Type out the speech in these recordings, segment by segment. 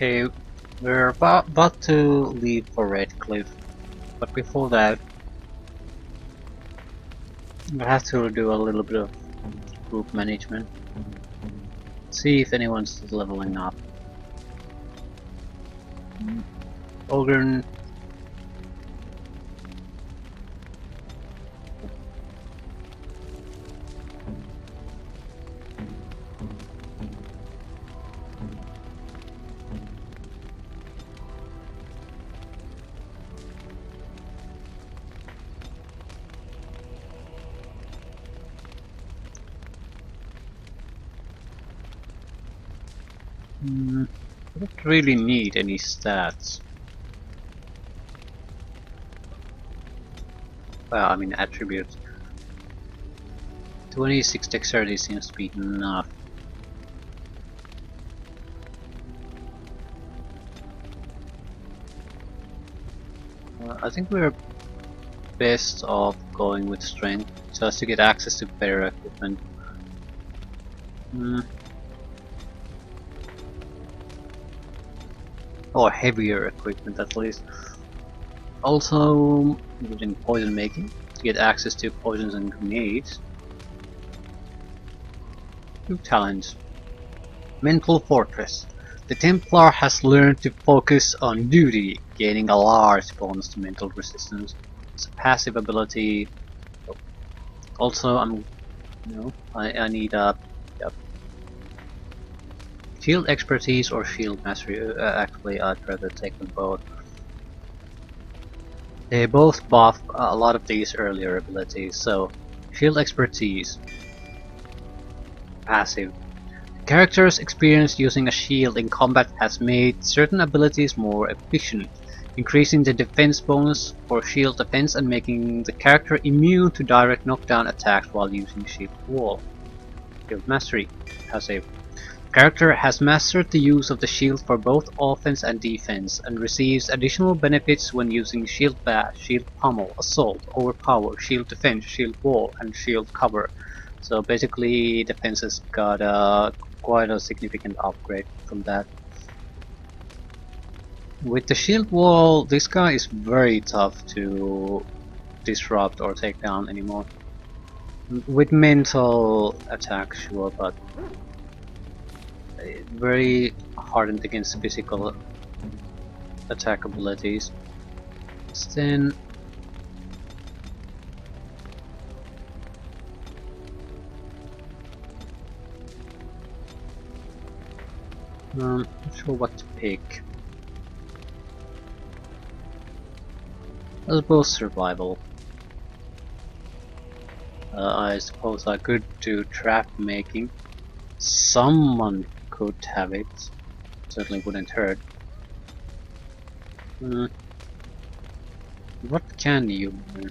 Okay, we're about to leave for Redcliffe, but before that, we have to do a little bit of group management. See if anyone's leveling up. Ogren. I don't really need any stats. Well, I mean attributes. 26 dexterity seems to be enough. I think we're best off going with strength, just to get access to better equipment. Or heavier equipment at least. Also, using poison making to get access to poisons and grenades. New talents. Mental Fortress. The Templar has learned to focus on duty, gaining a large bonus to mental resistance. It's a passive ability. Also, I need a shield expertise or shield mastery. Actually, I'd rather take them both. They both buff a lot of these earlier abilities. So, shield expertise, passive. Character's experience using a shield in combat has made certain abilities more efficient, increasing the defense bonus for shield defense and making the character immune to direct knockdown attacks while using shield wall. Shield mastery. Passive. Character has mastered the use of the shield for both offense and defense, and receives additional benefits when using shield bash, shield pummel, assault, overpower, shield defense, shield wall, and shield cover. So basically, defense has got quite a significant upgrade from that. With the shield wall, this guy is very tough to disrupt or take down anymore. With mental attack, sure, but very hardened against physical attack abilities. Then not sure what to pick. I suppose survival. I suppose I could do trap making. Someone could have it. Certainly wouldn't hurt. What can you do?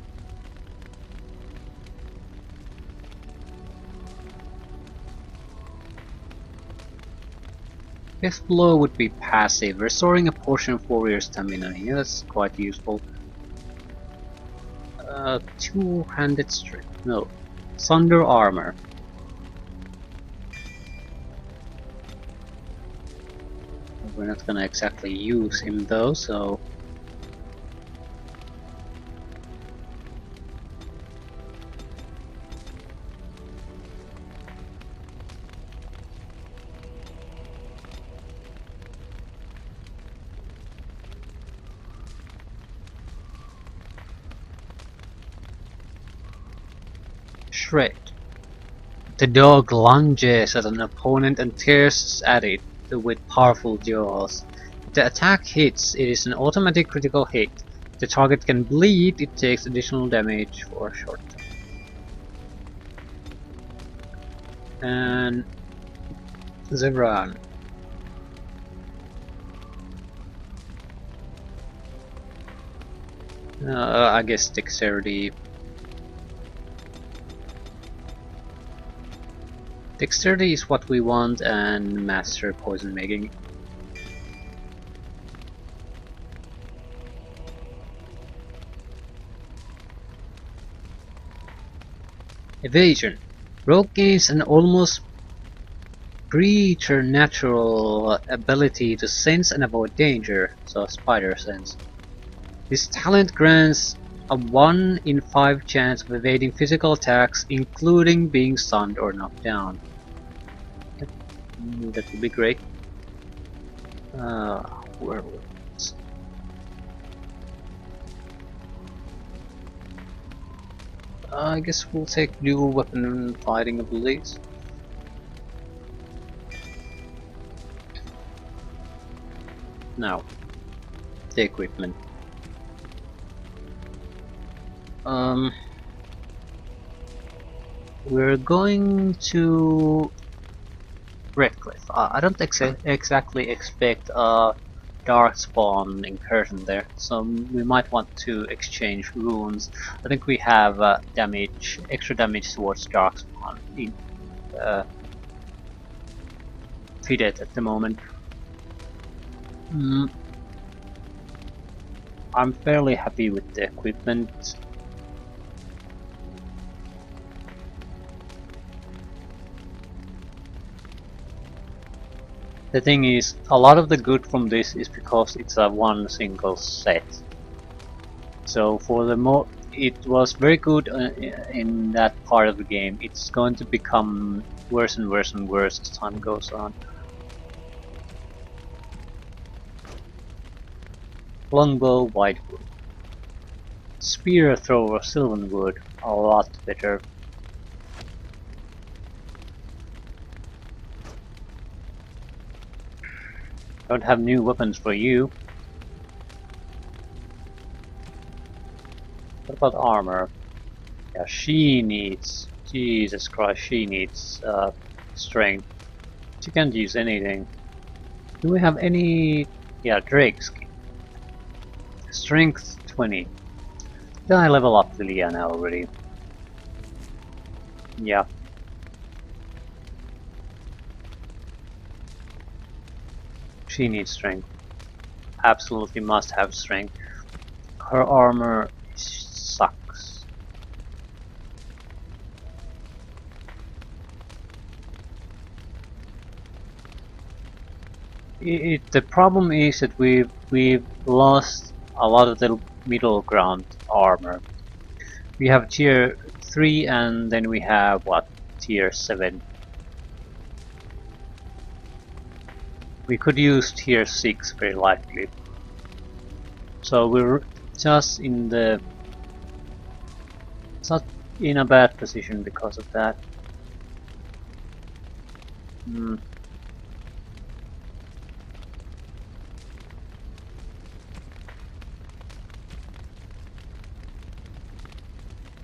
Fifth blow would be passive, restoring a portion of warrior stamina. Yeah, that's quite useful. Two-handed strength. No. Thunder armor. We're not gonna exactly use him though, so... Shred. The dog lunges at an opponent and tears at it with powerful jaws. If the attack hits, it is an automatic critical hit. If the target can bleed, it takes additional damage for a short time. And Zebran. I guess dexterity. Dexterity is what we want, and master poison making. Evasion. Rogue gains an almost preternatural ability to sense and avoid danger, so spider sense. This talent grants a 1 in 5 chance of evading physical attacks, including being stunned or knocked down. That would be great. Where was I guess we'll take dual weapon fighting abilities. Now, the equipment. We're going to Redcliffe. I don't exactly expect a dark spawn incursion there, so we might want to exchange runes. I think we have extra damage towards dark spawn in fitted at the moment. I'm fairly happy with the equipment. The thing is, a lot of the good from this is because it's a one single set. So for the it was very good in that part of the game. It's going to become worse and worse and worse as time goes on. Longbow, whitewood. Spear thrower, sylvanwood, a lot better. Don't have new weapons for you. What about armor? Yeah, she needs... Jesus Christ, she needs strength. She can't use anything. Do we have any... Yeah, Drake skin. Strength 20. Did I level up Liliana already? Yeah. She needs strength. Absolutely must have strength. Her armor sucks. The problem is that we've lost a lot of the middle ground armor. We have tier 3 and then we have what? Tier 7. We could use tier 6 very likely. So we're just in the... It's not in a bad position because of that.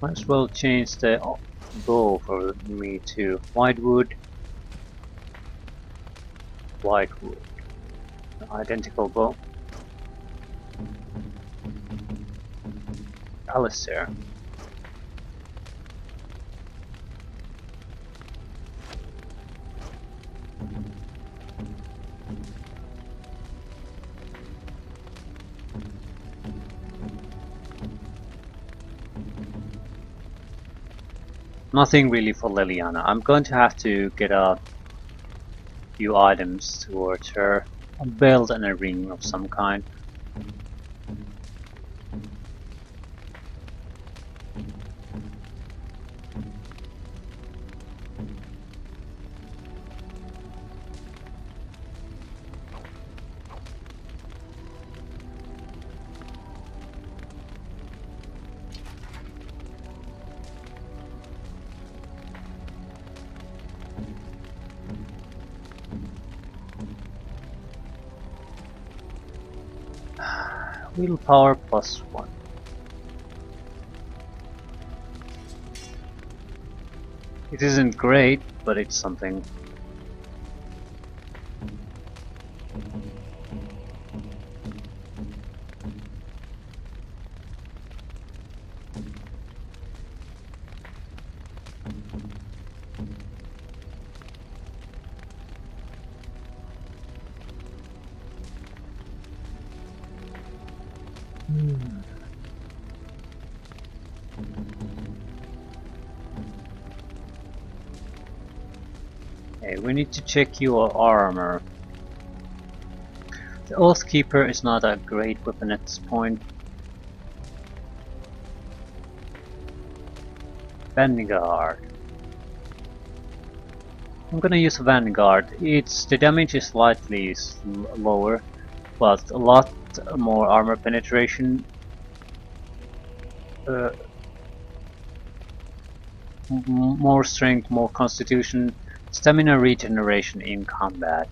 Might as well change the bow for me to whitewood. Whitewood. Identical bow. Alistair. Nothing really for Liliana. I'm going to have to get a few items towards her. A belt and a ring of some kind. Willpower +1. It isn't great, but it's something. Okay, we need to check your armor. The Oathkeeper is not a great weapon at this point. Vanguard. I'm gonna use Vanguard. The damage is slightly lower, but a lot more armor penetration. More strength, more constitution, stamina regeneration in combat.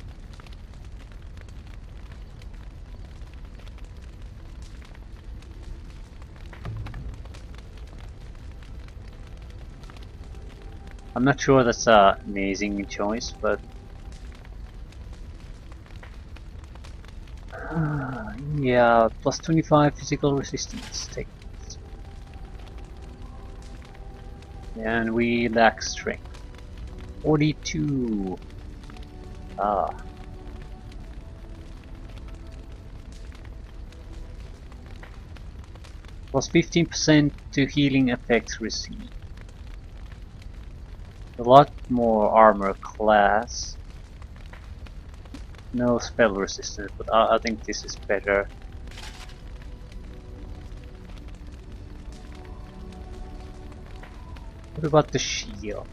I'm not sure that's an amazing choice, but yeah, plus 25 physical resistance. Take it. And we lack strength. 42. Ah. Plus 15% to healing effects received. A lot more armor class. No spell resistance, but I think this is better. What about the shield?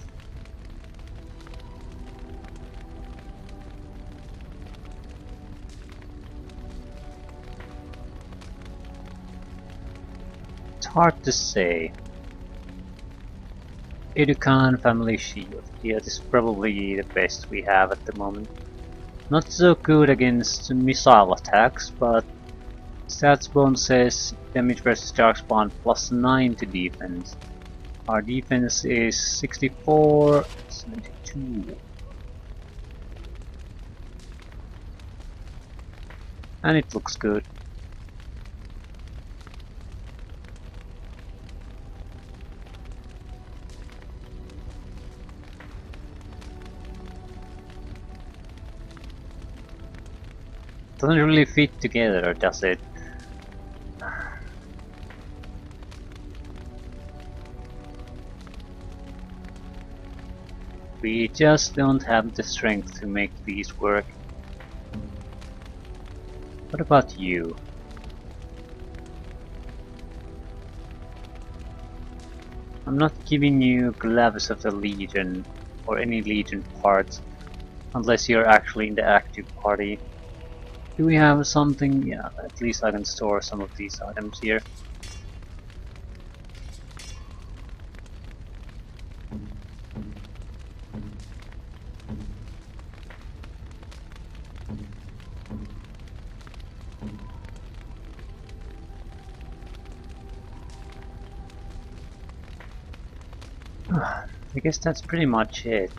It's hard to say. Educan family shield. Yeah, this is probably the best we have at the moment. Not so good against missile attacks, but stats bonus says damage versus darkspawn plus 9 to defense. Our defense is 64, 72. And it looks good. Doesn't really fit together, does it? We just don't have the strength to make these work. What about you? I'm not giving you Gloves of the Legion or any Legion parts unless you're actually in the active party. Do we have something? Yeah, at least I can store some of these items here. I guess that's pretty much it.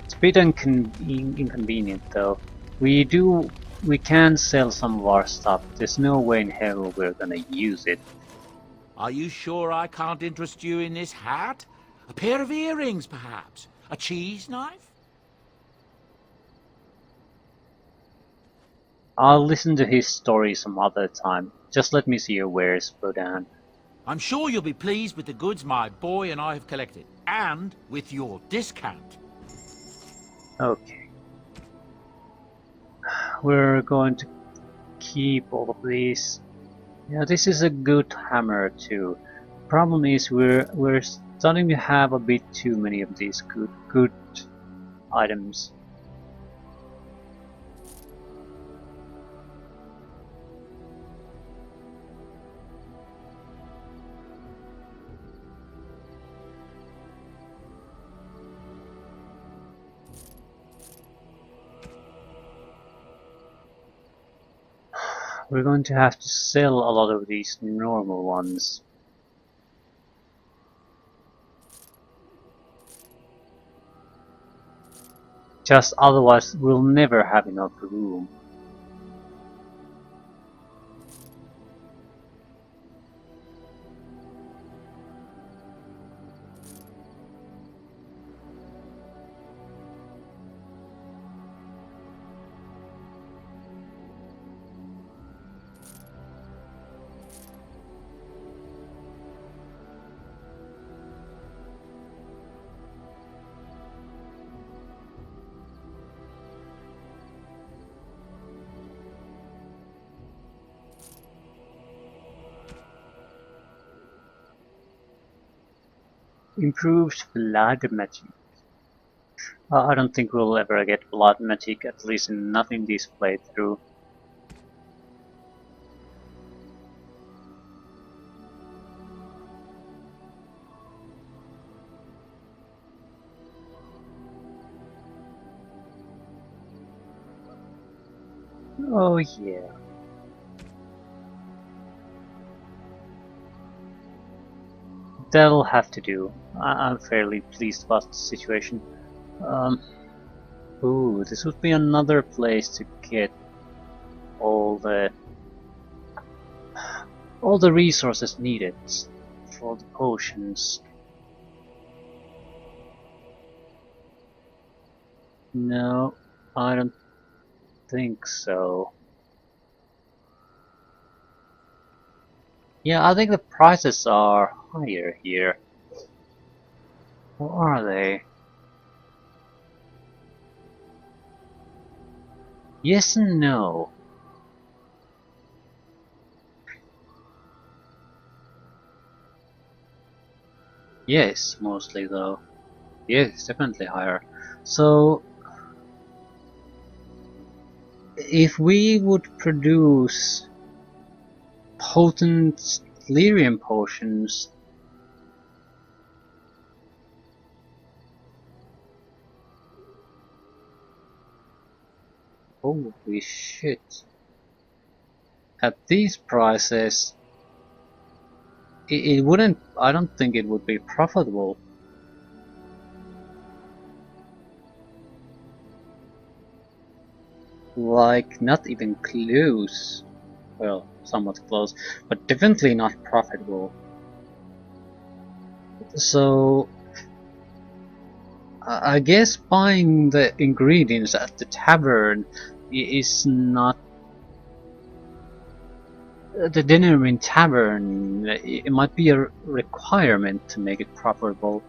It's a bit inconvenient though. We can sell some of our stuff. There's no way in hell we're gonna use it. Are you sure I can't interest you in this hat? A pair of earrings, perhaps? A cheese knife? I'll listen to his story some other time. Just let me see your wares, Bodan. I'm sure you'll be pleased with the goods my boy and I have collected, and with your discount. Okay. We're going to keep all of these. Yeah, this is a good hammer too. Problem is we're starting to have a bit too many of these good items. We're going to have to sell a lot of these normal ones. Just otherwise we'll never have enough room. Improved blood magic. I don't think we'll ever get blood magic, at least not in this playthrough. Oh yeah. That'll have to do. I'm fairly pleased about the situation. Um, ooh, this would be another place to get all the resources needed for the potions. No, I don't think so. Yeah, I think the prices are higher here. Or are they? Yes and no. Yes, mostly though. Yes, definitely higher. So, if we would produce potent lyrium potions, holy shit. At these prices, it wouldn't, I don't think it would be profitable. Like, not even close. Well, somewhat close, but definitely not profitable. So, I guess buying the ingredients at the tavern is not the dinner in tavern. It might be a requirement to make it profitable.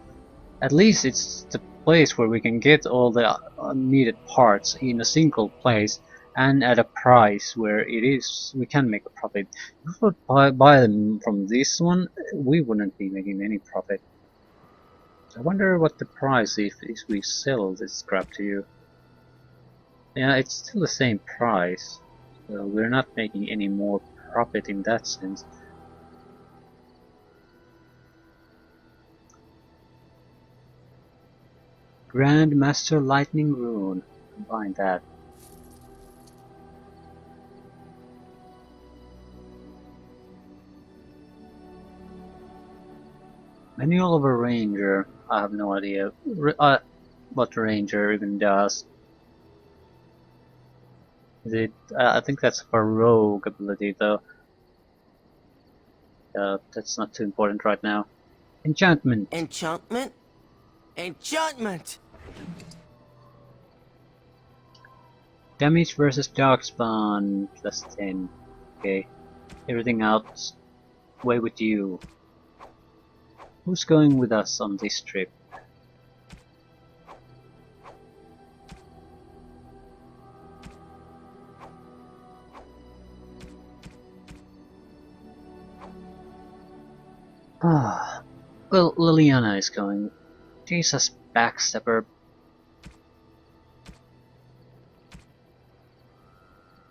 At least it's the place where we can get all the needed parts in a single place and at a price where we can make a profit. If we would buy them from this one, we wouldn't be making any profit. I wonder what the price is if we sell this scrap to you. Yeah, it's still the same price, so we're not making any more profit in that sense. Grand Master Lightning Rune. Combine that. Manual of a Ranger. I have no idea what Ranger even does. Is it? I think that's a rogue ability though. That's not too important right now. Enchantment. Enchantment? Enchantment! Damage versus Darkspawn plus 10. Okay. Everything else, way with you. Who's going with us on this trip? Ah, well, Liliana is going. Jesus, backstabber.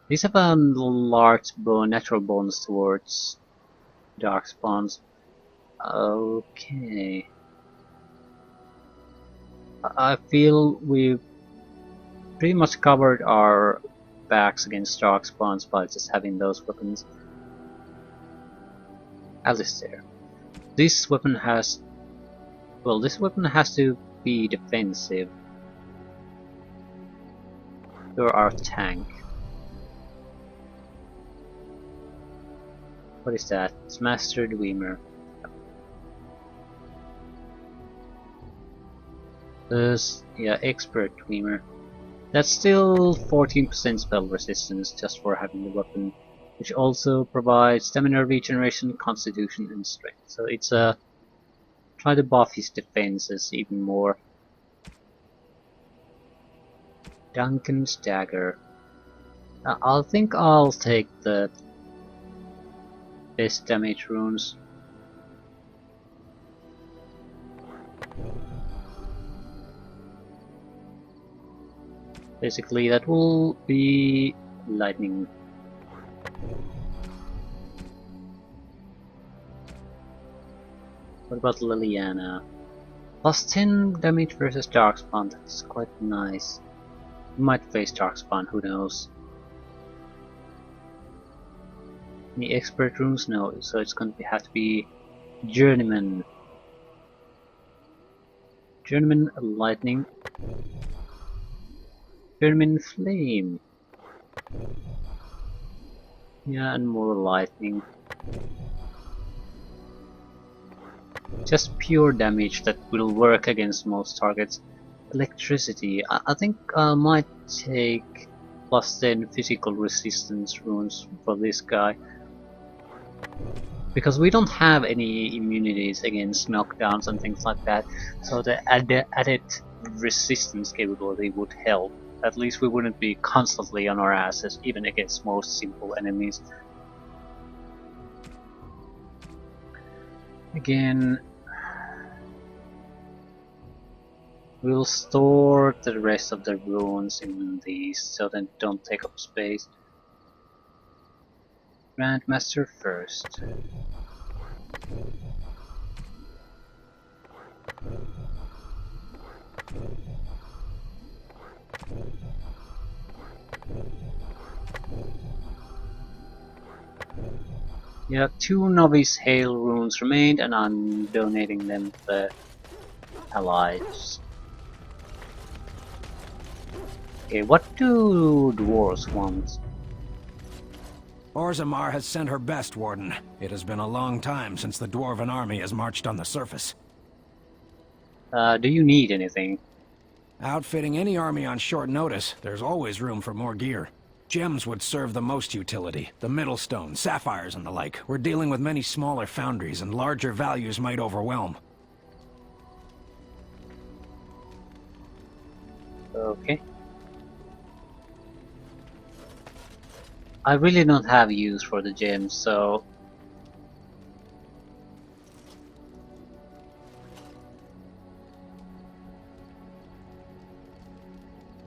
These have a large natural bonus towards dark spawns. Okay. I feel we've pretty much covered our backs against dark spawns by just having those weapons. Alistair. This weapon has... well, this weapon has to be defensive. You're our tank. What is that? It's Master Dwemer. Yeah, Expert Dwemer. That's still 14% spell resistance just for having the weapon, which also provides stamina regeneration, constitution, and strength. So it's a try to buff his defenses even more. Duncan's Dagger. I think I'll take the best damage runes. Basically, that will be lightning. What about Liliana? Plus 10 damage versus Darkspawn, that's quite nice. Might face Darkspawn, who knows. Any expert runes? No, so it's going to have to be Journeyman. Journeyman Lightning. Journeyman Flame. Yeah, and more lightning. Just pure damage that will work against most targets. Electricity. I think I might take plus 10 physical resistance runes for this guy. Because we don't have any immunities against knockdowns and things like that, so the added resistance capability would help. At least we wouldn't be constantly on our asses, even against most simple enemies. Again, we'll store the rest of the runes in these so they don't take up space. Grandmaster first. Yeah, 2 novice hail runes remained, and I'm donating them to the allies. Okay, what do dwarves want? Orzammar has sent her best, Warden. It has been a long time since the Dwarven army has marched on the surface. Do you need anything? Outfitting any army on short notice, there's always room for more gear. Gems would serve the most utility. The Middlestone, sapphires and the like. We're dealing with many smaller foundries, and larger values might overwhelm. Okay. I really don't have use for the gems, so...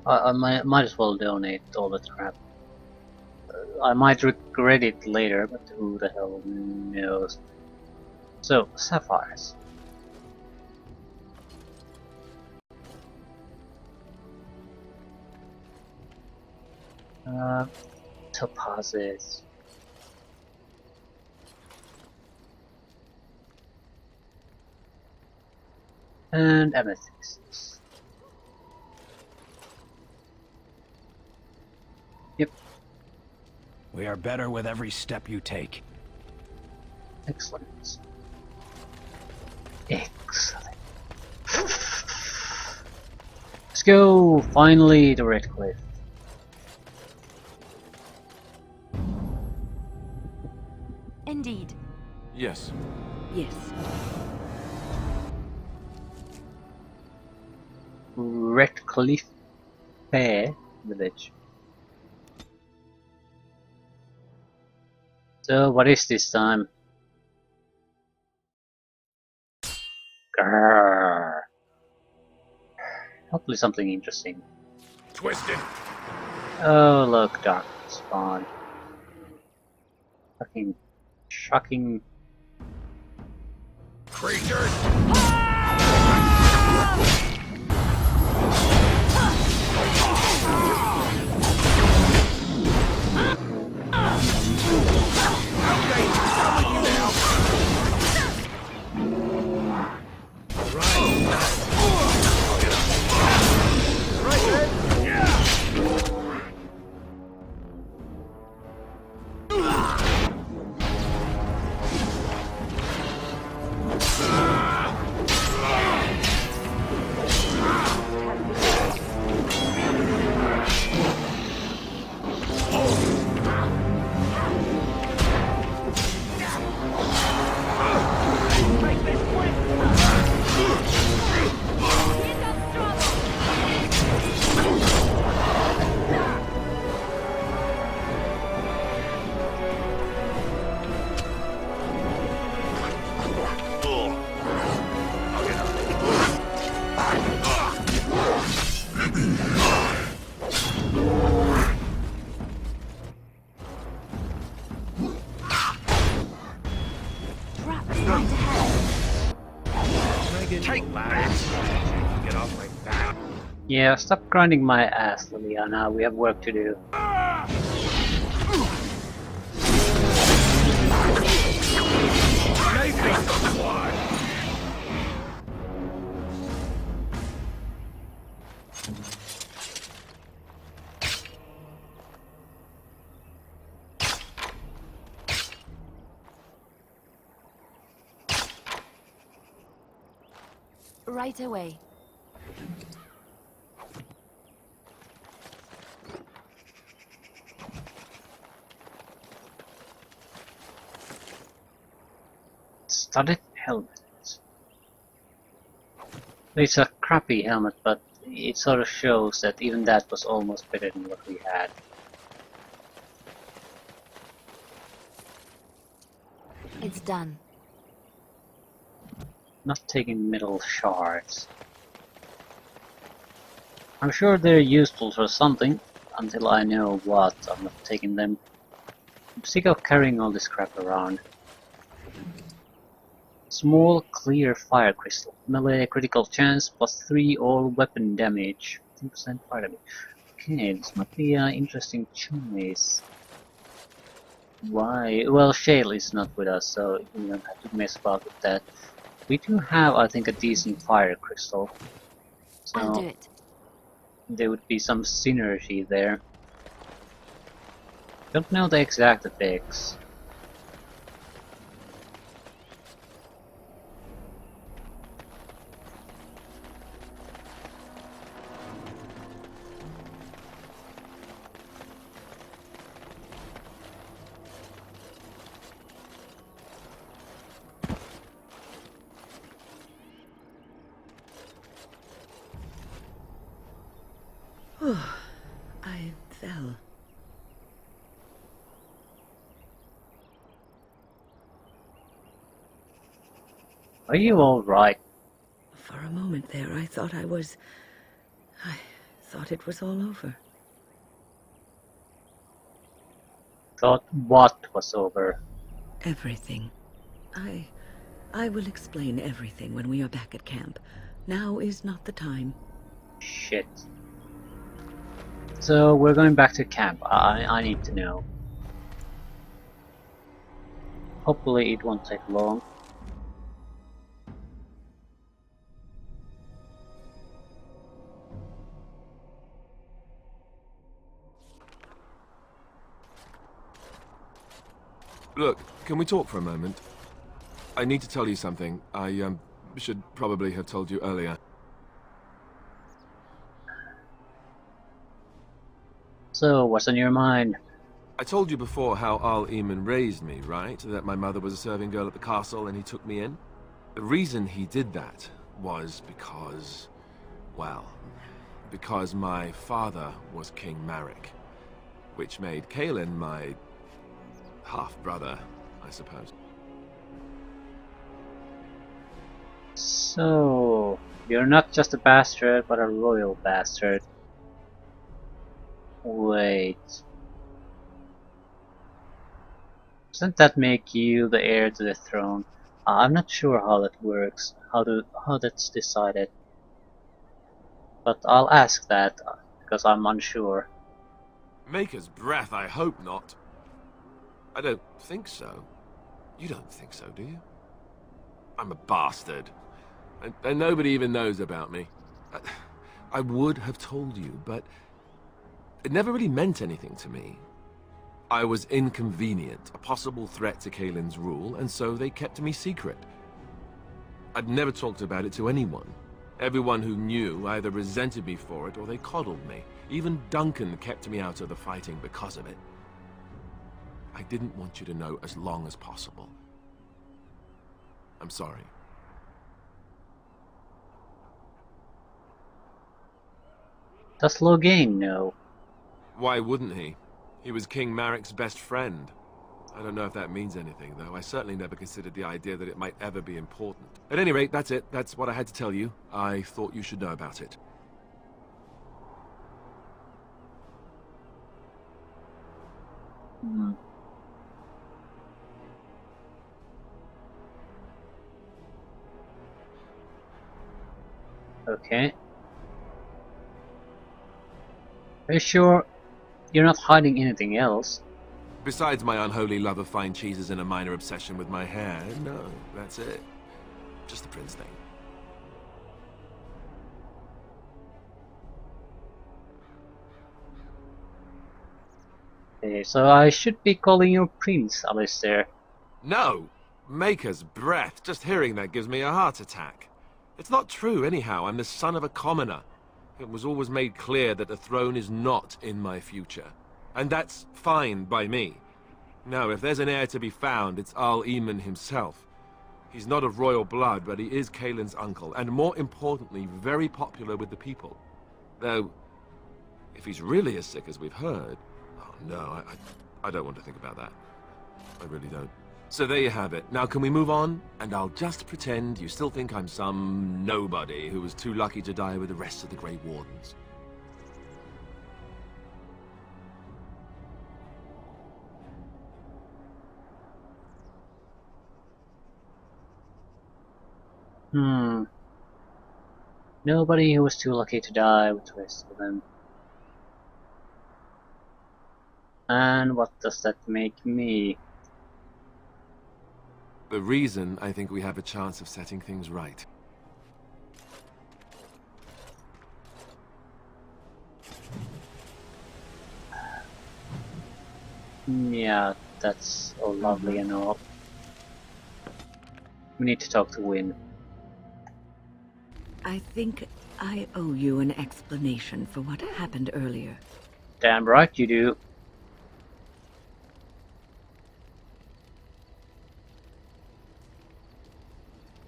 I might as well donate all the crap. I might regret it later, but who the hell knows. So, sapphires. Topazes. And amethysts. Yep. We are better with every step you take. Excellent. Excellent. Let's go, finally, to Redcliffe. Indeed. Yes. Yes. Redcliffe village. So, what is this time? Grrr. Hopefully something interesting. Twisted. Oh, look, dark spawn. Fucking shocking. Creatures. Yeah, stop grinding my ass, Liliana. We have work to do. Right away. Studded helmet. It's a crappy helmet, but it sort of shows that even that was almost better than what we had. It's done. Not taking metal shards. I'm sure they're useful for something. Until I know what, I'm not taking them. I'm sick of carrying all this crap around. Small clear fire crystal. Melee critical chance +3 all weapon damage. 10% fire damage. Okay, this might be an interesting choice. Why? Well, Shale is not with us, so we don't have to mess about with that. We do have, I think, a decent fire crystal. I'll do So it. there would be some synergy there. Don't know the exact effects. I fell. Are you alright? For a moment there, I thought I thought it was all over. Thought what was over? Everything. I will explain everything when we are back at camp. Now is not the time. Shit. So we're going back to camp. I need to know. Hopefully it won't take long. Look, can we talk for a moment? I need to tell you something. I should probably have told you earlier. So, what's on your mind? I told you before how Al Eamon raised me, right? That my mother was a serving girl at the castle and he took me in. The reason he did that was because, well, because my father was King Marek, which made Kaelin my half-brother, I suppose. So, you're not just a bastard, but a royal bastard. Wait. Doesn't that make you the heir to the throne? I'm not sure how that works, how that's decided. But I'll ask that, because I'm unsure. Maker's breath, I hope not. I don't think so. You don't think so, do you? I'm a bastard. And nobody even knows about me. I would have told you, but it never really meant anything to me. I was inconvenient, a possible threat to Kaelin's rule, and so they kept me secret. I'd never talked about it to anyone. Everyone who knew either resented me for it or they coddled me. Even Duncan kept me out of the fighting because of it. I didn't want you to know as long as possible. I'm sorry. Does Logain know? Why wouldn't he? He was King Marek's best friend. I don't know if that means anything, though. I certainly never considered the idea that it might ever be important. At any rate, that's it. That's what I had to tell you. I thought you should know about it. Hmm. Okay. Are you sure you're not hiding anything else? Besides my unholy love of fine cheeses and a minor obsession with my hair, no, that's it. Just the prince thing. Okay, so I should be calling you Prince, Alistair. No! Maker's breath. Just hearing that gives me a heart attack. It's not true, anyhow. I'm the son of a commoner. It was always made clear that the throne is not in my future. And that's fine by me. No, if there's an heir to be found, it's Arl Eamon himself. He's not of royal blood, but he is Kaelin's uncle, and more importantly, very popular with the people. Though, if he's really as sick as we've heard... Oh no, I don't want to think about that. I really don't. So there you have it. Now can we move on? And I'll just pretend you still think I'm some nobody who was too lucky to die with the rest of the Grey Wardens. Nobody who was too lucky to die with the rest of them. And what does that make me? The reason I think we have a chance of setting things right. Yeah, that's all lovely and all. We need to talk to Wynne. I think I owe you an explanation for what happened earlier. Damn right you do.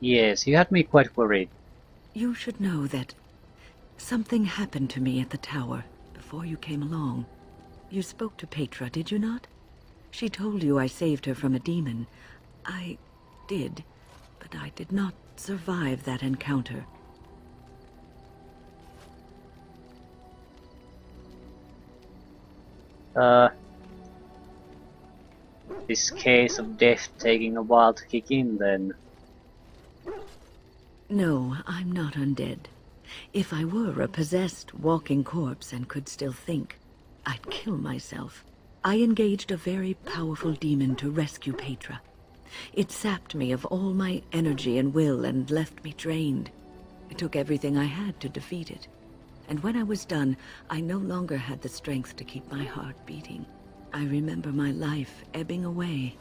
Yes, you had me quite worried. You should know that something happened to me at the tower before you came along. You spoke to Petra, did you not? She told you I saved her from a demon. I did, but I did not survive that encounter. This case of death taking a while to kick in then. No, I'm not undead. If I were a possessed walking corpse and could still think, I'd kill myself. I engaged a very powerful demon to rescue Petra. It sapped me of all my energy and will and left me drained. It took everything I had to defeat it. And when I was done, I no longer had the strength to keep my heart beating. I remember my life ebbing away.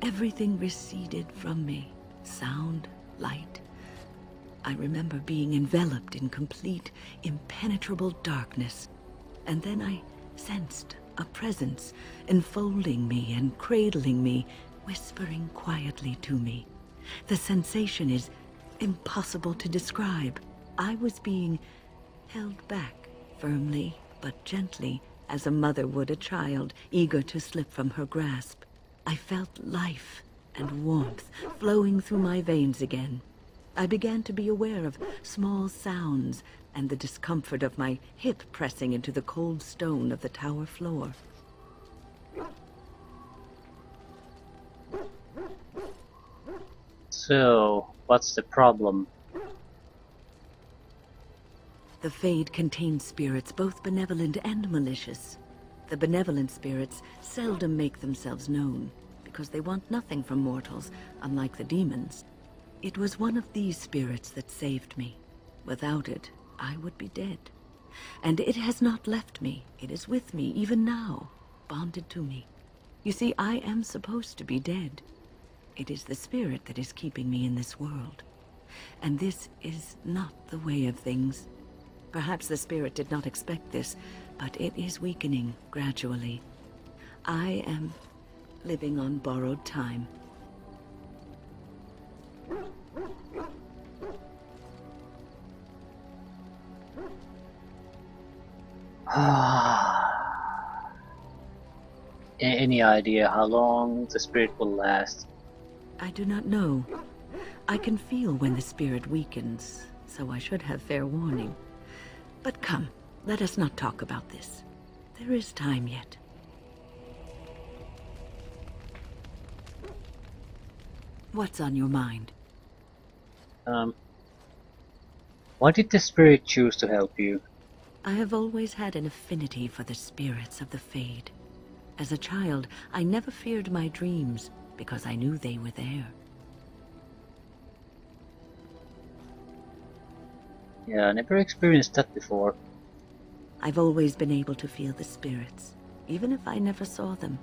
Everything receded from me. Sound, light. I remember being enveloped in complete, impenetrable darkness. And then I sensed a presence enfolding me and cradling me, whispering quietly to me. The sensation is impossible to describe. I was being held back, firmly but gently, as a mother would a child, eager to slip from her grasp. I felt life and warmth flowing through my veins again. I began to be aware of small sounds and the discomfort of my hip pressing into the cold stone of the tower floor. So, what's the problem? The Fade contains spirits both benevolent and malicious. The benevolent spirits seldom make themselves known, because they want nothing from mortals, unlike the demons. It was one of these spirits that saved me. Without it, I would be dead. And it has not left me. It is with me, even now, bonded to me. You see, I am supposed to be dead. It is the spirit that is keeping me in this world. And this is not the way of things. Perhaps the spirit did not expect this, but it is weakening gradually. I am living on borrowed time. Any idea how long the spirit will last? I do not know. I can feel when the spirit weakens, so I should have fair warning. But come, let us not talk about this. There is time yet. What's on your mind? Why did the spirit choose to help you? I have always had an affinity for the spirits of the Fade. As a child, I never feared my dreams because I knew they were there. Yeah, I never experienced that before. I've always been able to feel the spirits, even if I never saw them.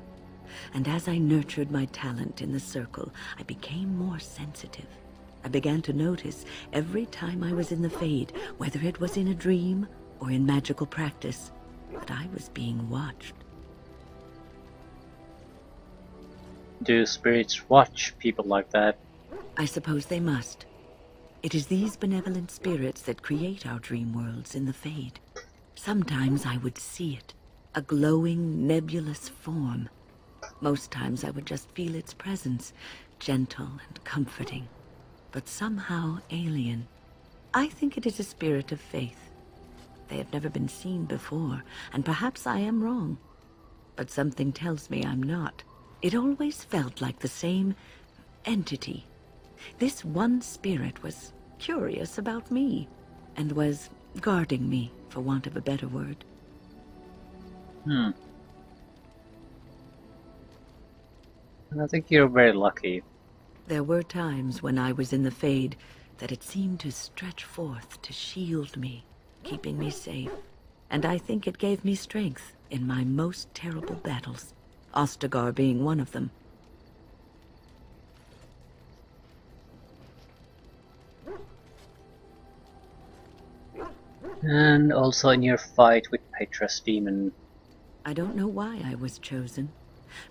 And as I nurtured my talent in the circle, I became more sensitive. I began to notice every time I was in the Fade, whether it was in a dream or in magical practice, that I was being watched. Do spirits watch people like that? I suppose they must. It is these benevolent spirits that create our dream worlds in the Fade. Sometimes I would see it, a glowing, nebulous form. Most times I would just feel its presence, gentle and comforting, but somehow alien. I think it is a spirit of faith. They have never been seen before, and perhaps I am wrong. But something tells me I'm not. It always felt like the same entity. This one spirit was curious about me, and was guarding me, for want of a better word. I think you're very lucky. There were times when I was in the Fade that it seemed to stretch forth to shield me, keeping me safe. And I think it gave me strength in my most terrible battles, Ostagar being one of them. And also in your fight with Petra's demon. I don't know why I was chosen.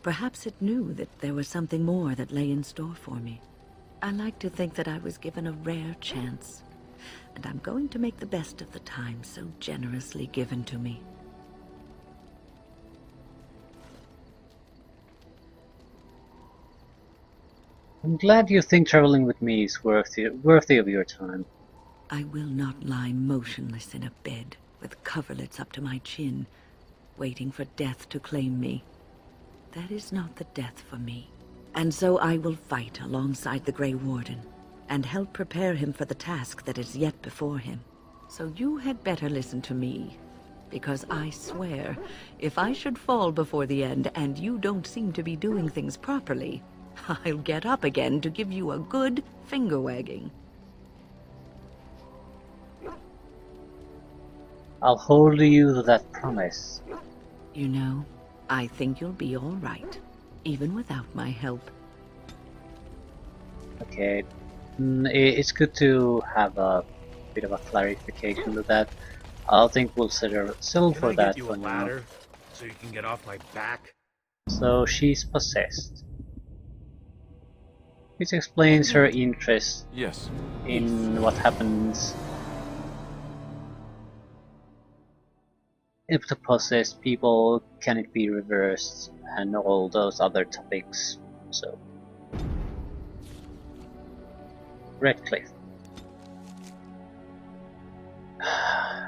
Perhaps it knew that there was something more that lay in store for me. I like to think that I was given a rare chance, and I'm going to make the best of the time so generously given to me. I'm glad you think traveling with me is worthy of your time. I will not lie motionless in a bed with coverlets up to my chin, waiting for death to claim me. That is not the death for me. And so I will fight alongside the Grey Warden, and help prepare him for the task that is yet before him. So you had better listen to me, because I swear, if I should fall before the end and you don't seem to be doing things properly, I'll get up again to give you a good finger-wagging. I'll hold you to that promise. You know, I think you'll be all right, even without my help. Okay, it's good to have a bit of a clarification to that. I think we'll settle for Can I that get you for a now. ladder so you can get off my back? So she's possessed. Which explains her interest Yes. in what happens if the possessed people, can it be reversed, and all those other topics. So Redcliffe.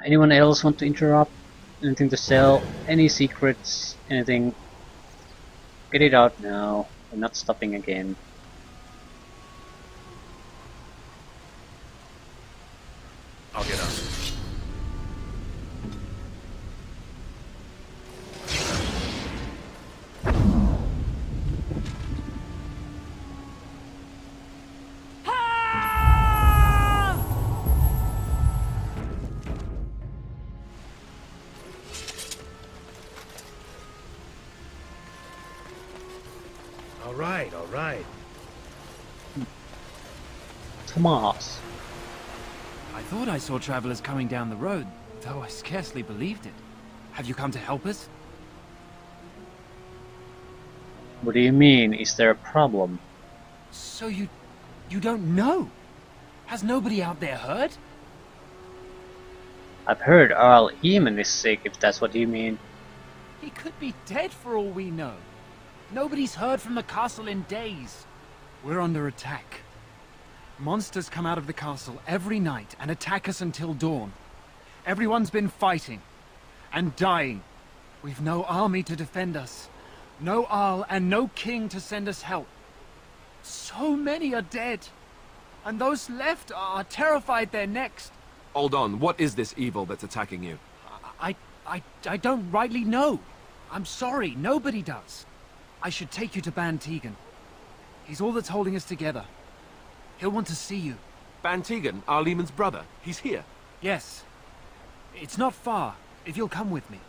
Anyone else want to interrupt? Anything to sell? Any secrets? Anything? Get it out now. We're not stopping again. I'll get up. All right. Tomas. I thought I saw travelers coming down the road, though I scarcely believed it. Have you come to help us? What do you mean? Is there a problem? So you don't know? Has nobody out there heard? I've heard Earl Eamon is sick, if that's what you mean. He could be dead for all we know. Nobody's heard from the castle in days. We're under attack. Monsters come out of the castle every night and attack us until dawn. Everyone's been fighting and dying. We've no army to defend us, no Arl and no king to send us help. So many are dead, and those left are terrified they're next. Hold on, what is this evil that's attacking you? I don't rightly know. I'm sorry, nobody does. I should take you to Ban Tegan. He's all that's holding us together. He'll want to see you. Ban Tegan, Arlemon's brother. He's here. Yes. It's not far, if you'll come with me.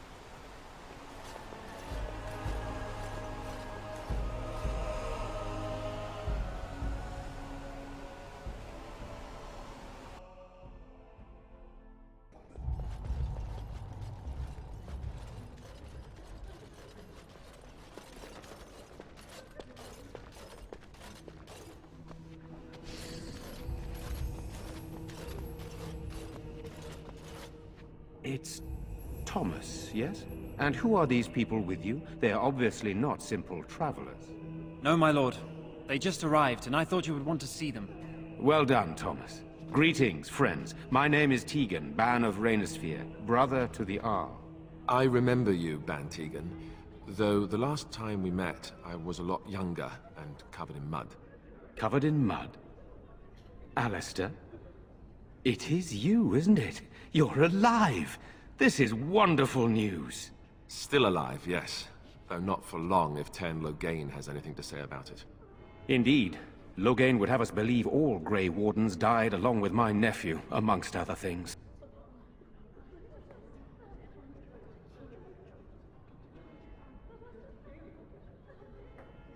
It's Thomas, yes? And who are these people with you? They are obviously not simple travelers. No, my lord. They just arrived, and I thought you would want to see them. Well done, Thomas. Greetings, friends. My name is Tegan, Ban of Rainersphere, brother to the Arl. I remember you, Ban Tegan. Though the last time we met, I was a lot younger and covered in mud. Covered in mud? Alistair? It is you, isn't it? You're alive! This is wonderful news. Still alive, yes. Though not for long if Ten Loghain has anything to say about it. Indeed. Loghain would have us believe all Grey Wardens died along with my nephew, amongst other things.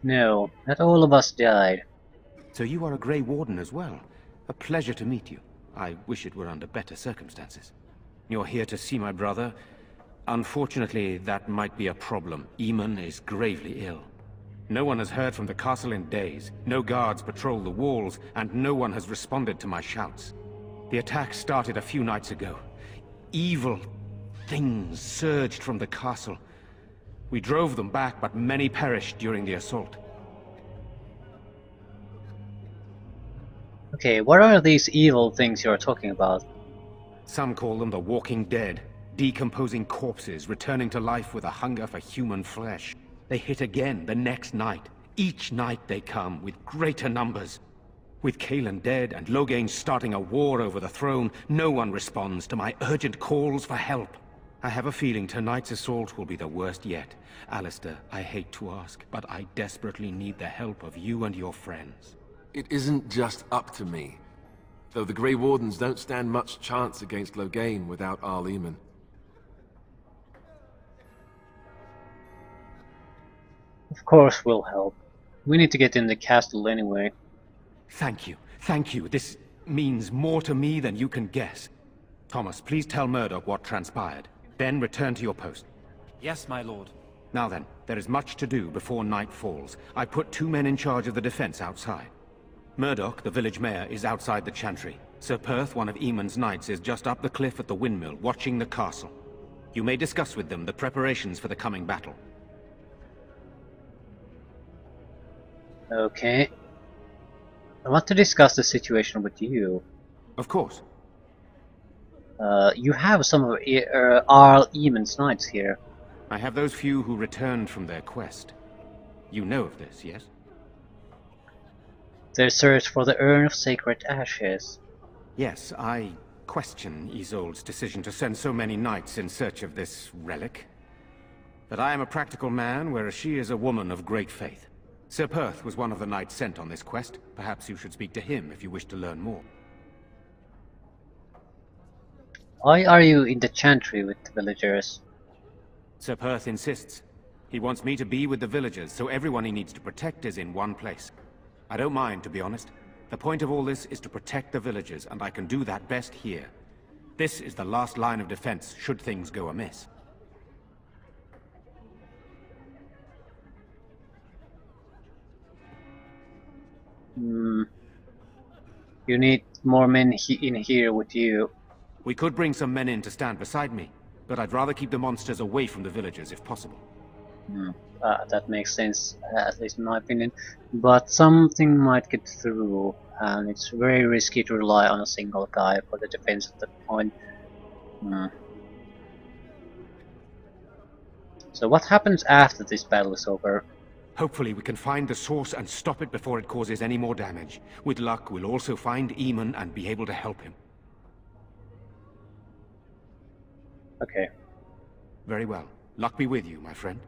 No, not all of us died. So you are a Grey Warden as well. A pleasure to meet you. I wish it were under better circumstances. You're here to see my brother. Unfortunately, that might be a problem. Eamon is gravely ill. No one has heard from the castle in days. No guards patrol the walls, and no one has responded to my shouts. The attack started a few nights ago. Evil things surged from the castle. We drove them back, but many perished during the assault. Okay, what are these evil things you're talking about? Some call them the walking dead, decomposing corpses returning to life with a hunger for human flesh. They hit again the next night. Each night they come, with greater numbers. With Cailan dead and Loghain starting a war over the throne, no one responds to my urgent calls for help. I have a feeling tonight's assault will be the worst yet. Alistair, I hate to ask, but I desperately need the help of you and your friends. It isn't just up to me. Though the Grey Wardens don't stand much chance against Loghain without Arleman. Of course we'll help. We need to get in the castle anyway. Thank you. Thank you. This means more to me than you can guess. Thomas, please tell Murdoch what transpired. Then return to your post. Yes, my lord. Now then, there is much to do before night falls. I put 2 men in charge of the defense outside. Murdoch, the village mayor, is outside the chantry. Sir Perth, one of Eamon's knights, is just up the cliff at the windmill, watching the castle. You may discuss with them the preparations for the coming battle. Okay. I want to discuss the situation with you. Of course. You have some of Arl Eamon's knights here. I have those few who returned from their quest. You know of this, yes? Their search for the Urn of Sacred Ashes. Yes, I question Isolde's decision to send so many knights in search of this relic. But I am a practical man, whereas she is a woman of great faith. Sir Perth was one of the knights sent on this quest. Perhaps you should speak to him if you wish to learn more. Why are you in the chantry with the villagers? Sir Perth insists. He wants me to be with the villagers, so everyone he needs to protect is in one place. I don't mind, to be honest. The point of all this is to protect the villagers, and I can do that best here. This is the last line of defense, should things go amiss. You need more men in here with you. We could bring some men in to stand beside me, but I'd rather keep the monsters away from the villagers if possible. That makes sense, at least in my opinion. But something might get through, and it's very risky to rely on a single guy for the defense at that point. So what happens after this battle is over? Hopefully we can find the source and stop it before it causes any more damage. With luck, we'll also find Eamon and be able to help him. Okay. Very well. Luck be with you, my friend.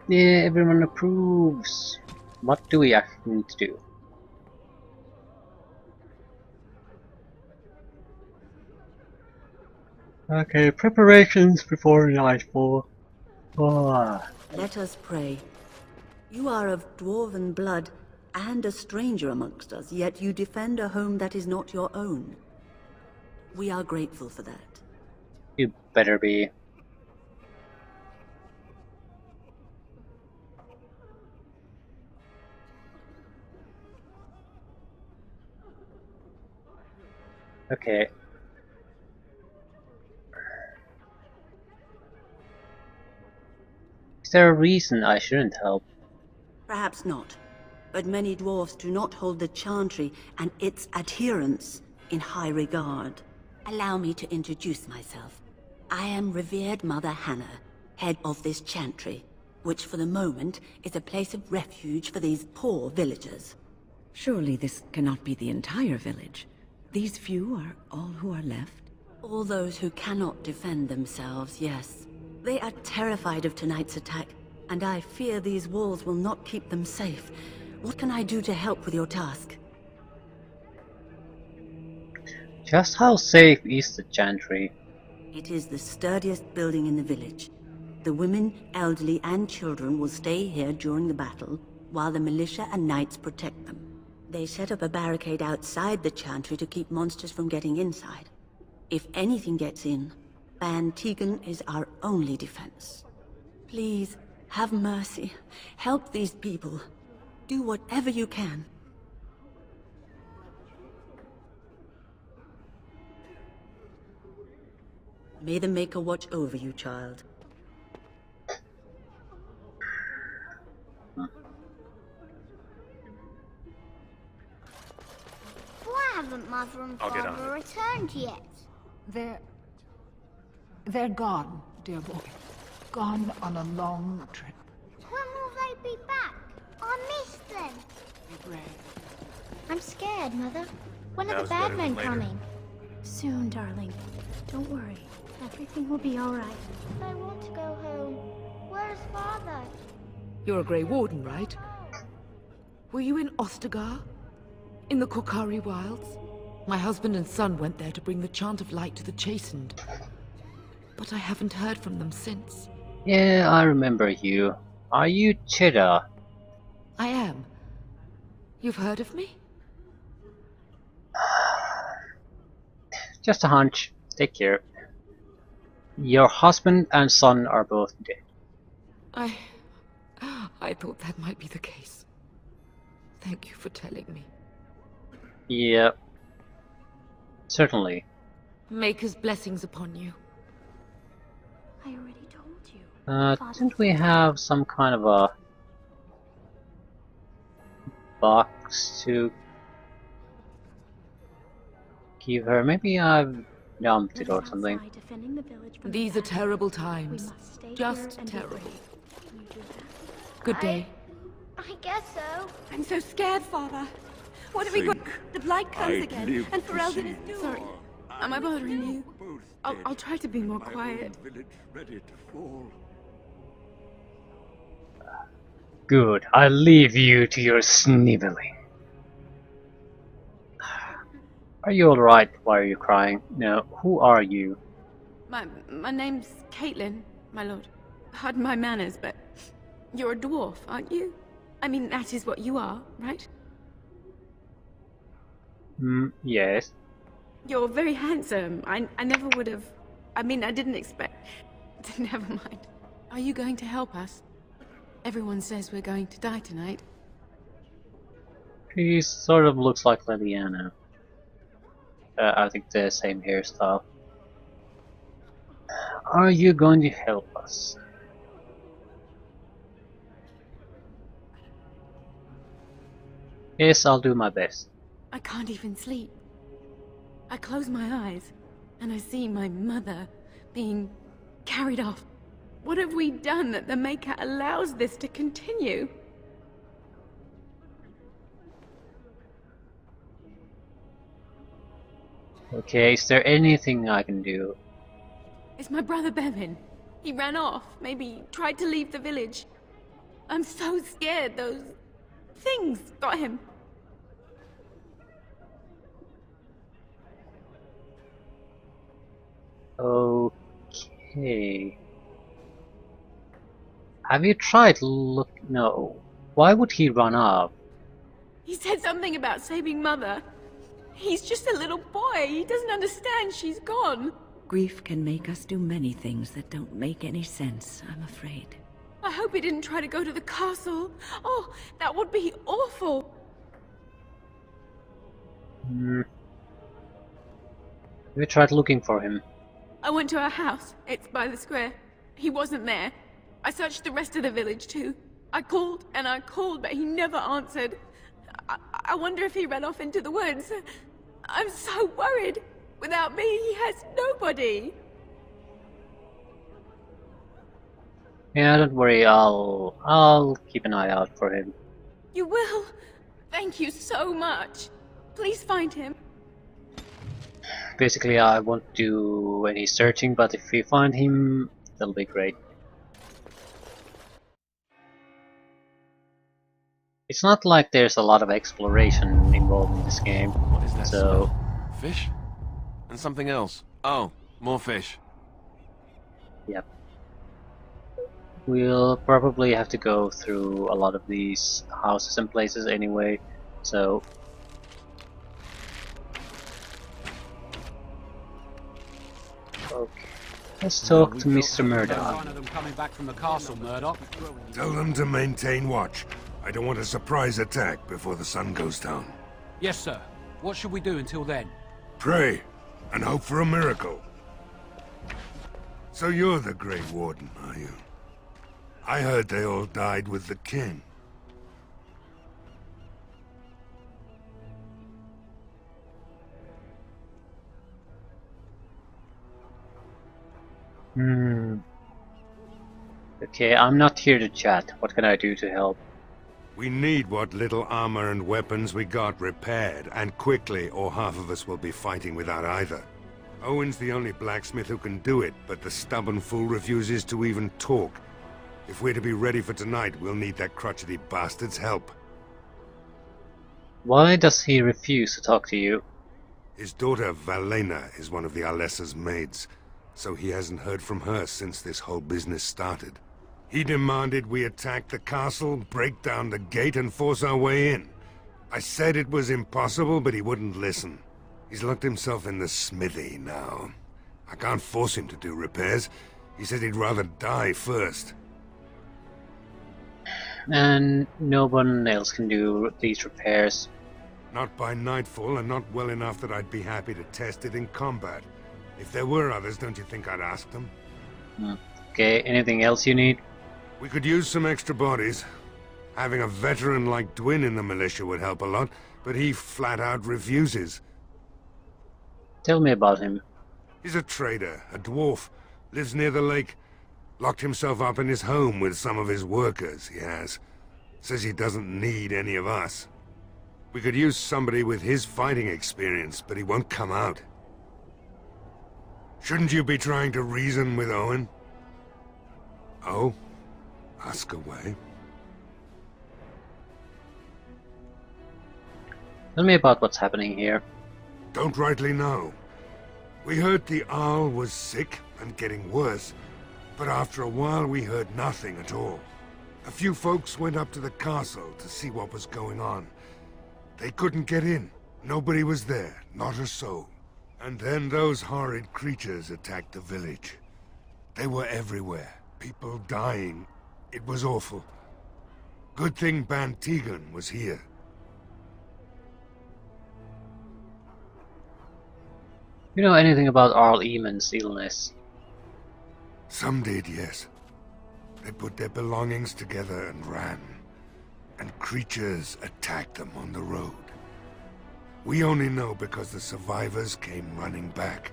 Yeah, everyone approves. What do we actually need to do? Okay, preparations before nightfall. Oh. Let us pray. You are of dwarven blood and a stranger amongst us, yet you defend a home that is not your own. We are grateful for that. You better be. Okay. Is there a reason I shouldn't help? Perhaps not, but many dwarves do not hold the chantry and its adherents in high regard. Allow me to introduce myself. I am revered Mother Hannah, head of this chantry, which for the moment is a place of refuge for these poor villagers. Surely this cannot be the entire village. These few are all who are left? All those who cannot defend themselves, yes. They are terrified of tonight's attack, and I fear these walls will not keep them safe. What can I do to help with your task? Just how safe is the chantry? It is the sturdiest building in the village. The women, elderly, and children will stay here during the battle, while the militia and knights protect them. They set up a barricade outside the chantry to keep monsters from getting inside. If anything gets in, Ban Tegan is our only defense. Please, have mercy. Help these people. Do whatever you can. May the Maker watch over you, child. Why haven't Mother and I'll get on Father returned yet? They're gone, dear boy. Gone on a long trip. When will they be back? I miss them. Be brave. I'm scared, Mother. When are Now's the bad better men than later. coming? Soon, darling. Don't worry. Everything will be alright. I want to go home. Where's Father? You're a Grey Warden, right? Were you in Ostagar? In the Korkari Wilds? My husband and son went there to bring the Chant of Light to the Chastened. But I haven't heard from them since. Yeah, I remember you. Are you Cheddar? I am. You've heard of me? Just a hunch. Take care. Your husband and son are both dead. I thought that might be the case. Thank you for telling me. Yep. Certainly. Maker's blessings upon you. I already told you. Didn't we have some kind of a box to give her? Maybe I've dumped it or something. These are terrible times. Just terrible. Good day. I guess so. I'm so scared, Father. What have we got? The blight comes again, and Ferelden is doomed. Sorry, am I bothering you? I'll try to be more quiet. Good. I'll leave you to your sniveling. Are you alright? Why are you crying? No. Who are you? My name's Caitlin, my lord. Pardon my manners, but you're a dwarf, aren't you? I mean, that is what you are, right? Yes. You're very handsome. I never would have... I mean, I didn't expect... Never mind. Are you going to help us? Everyone says we're going to die tonight. She sort of looks like Liliana. I think the same hairstyle. Are you going to help us? Yes, I'll do my best. I can't even sleep. I close my eyes, and I see my mother being carried off. What have we done that the Maker allows this to continue? Okay, is there anything I can do? It's my brother Bevan. He ran off. Maybe tried to leave the village. I'm so scared those things got him. Okay. Have you tried look? No. Why would he run off? He said something about saving Mother. He's just a little boy. He doesn't understand she's gone. Grief can make us do many things that don't make any sense, I'm afraid. I hope he didn't try to go to the castle. Oh, that would be awful. Have you tried looking for him? I went to our house. It's by the square. He wasn't there. I searched the rest of the village too. I called and I called, but he never answered. I wonder if he ran off into the woods. I'm so worried. Without me, he has nobody. Yeah, don't worry. I'll keep an eye out for him. You will? Thank you so much. Please find him. Basically, I won't do any searching, but if we find him, that'll be great. It's not like there's a lot of exploration involved in this game, What is that so... smell? Fish? And something else. Oh, more fish. Yep. We'll probably have to go through a lot of these houses and places anyway, so... Okay. Let's talk to Mr. Murdoch. One of them coming back from the castle, Murdoch. Tell them to maintain watch. I don't want a surprise attack before the sun goes down. Yes, sir. What should we do until then? Pray, and hope for a miracle. So you're the Grey Warden, are you? I heard they all died with the king. Okay, I'm not here to chat. What can I do to help? We need what little armor and weapons we got repaired, and quickly, or half of us will be fighting without either. Owen's the only blacksmith who can do it, but the stubborn fool refuses to even talk. If we're to be ready for tonight, we'll need that crotchety bastard's help. Why does he refuse to talk to you? His daughter, Valena, is one of the Alessa's maids, so he hasn't heard from her since this whole business started. He demanded we attack the castle, break down the gate, and force our way in. I said it was impossible, but he wouldn't listen. He's locked himself in the smithy now. I can't force him to do repairs. He said he'd rather die first. And no one else can do these repairs. Not by nightfall, and not well enough that I'd be happy to test it in combat. If there were others, don't you think I'd ask them? Okay, anything else you need? We could use some extra bodies. Having a veteran like Dwin in the militia would help a lot, but he flat out refuses. Tell me about him. He's a trader, a dwarf, lives near the lake. Locked himself up in his home with some of his workers, he has. Says he doesn't need any of us. We could use somebody with his fighting experience, but he won't come out. Shouldn't you be trying to reason with Owen? Oh? Ask away. Tell me about what's happening here. Don't rightly know. We heard the Arl was sick and getting worse, but after a while we heard nothing at all. A few folks went up to the castle to see what was going on. They couldn't get in. Nobody was there, not a soul. And then those horrid creatures attacked the village. They were everywhere, people dying. It was awful. Good thing Ban Tegan was here. You know anything about Arl Eamon's illness? Some did, yes. They put their belongings together and ran. And creatures attacked them on the road. We only know because the survivors came running back.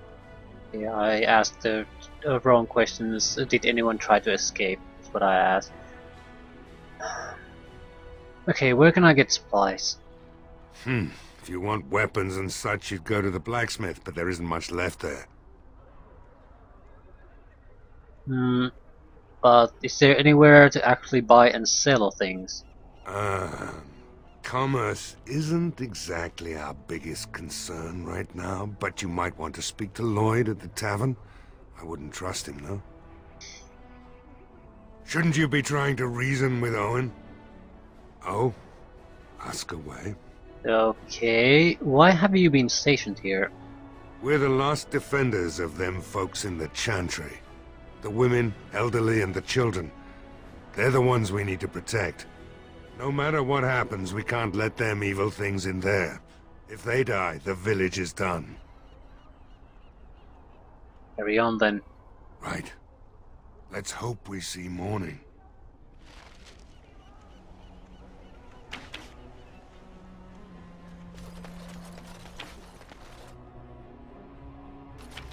Yeah, I asked the wrong questions. Did anyone try to escape? That's what I asked. Okay, where can I get supplies? If you want weapons and such, you'd go to the blacksmith, but there isn't much left there. But is there anywhere to actually buy and sell things? Commerce isn't exactly our biggest concern right now, but you might want to speak to Lloyd at the tavern. I wouldn't trust him, though. Shouldn't you be trying to reason with Owen? Oh? Ask away. Okay, why have you been stationed here? We're the last defenders of them folks in the Chantry. The women, elderly, and the children. They're the ones we need to protect. No matter what happens, we can't let them evil things in there. If they die, the village is done. Carry on then. Right. Let's hope we see morning.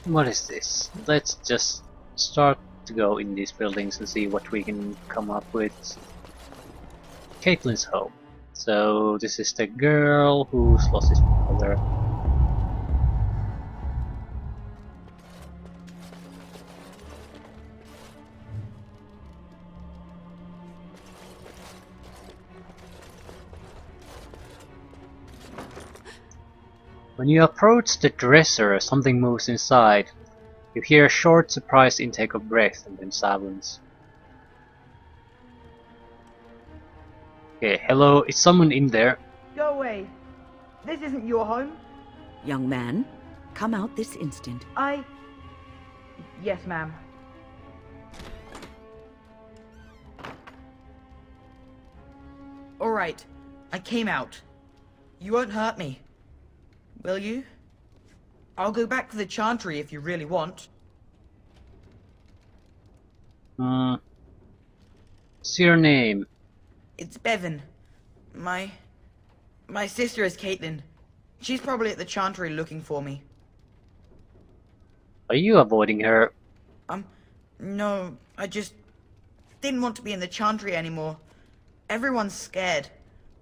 What is this? Let's just start to go in these buildings and see what we can come up with. Caitlin's home. So this is the girl who's lost his mother. When you approach the dresser, something moves inside. You hear a short, surprised intake of breath and then silence. Okay, hello, is someone in there? Go away. This isn't your home. Young man, come out this instant. Yes, ma'am. Alright, I came out. You won't hurt me. Will you? I'll go back to the Chantry if you really want. What's your name? It's Bevan. My sister is Caitlin. She's probably at the Chantry looking for me. Are you avoiding her? No, I just didn't want to be in the Chantry anymore. Everyone's scared,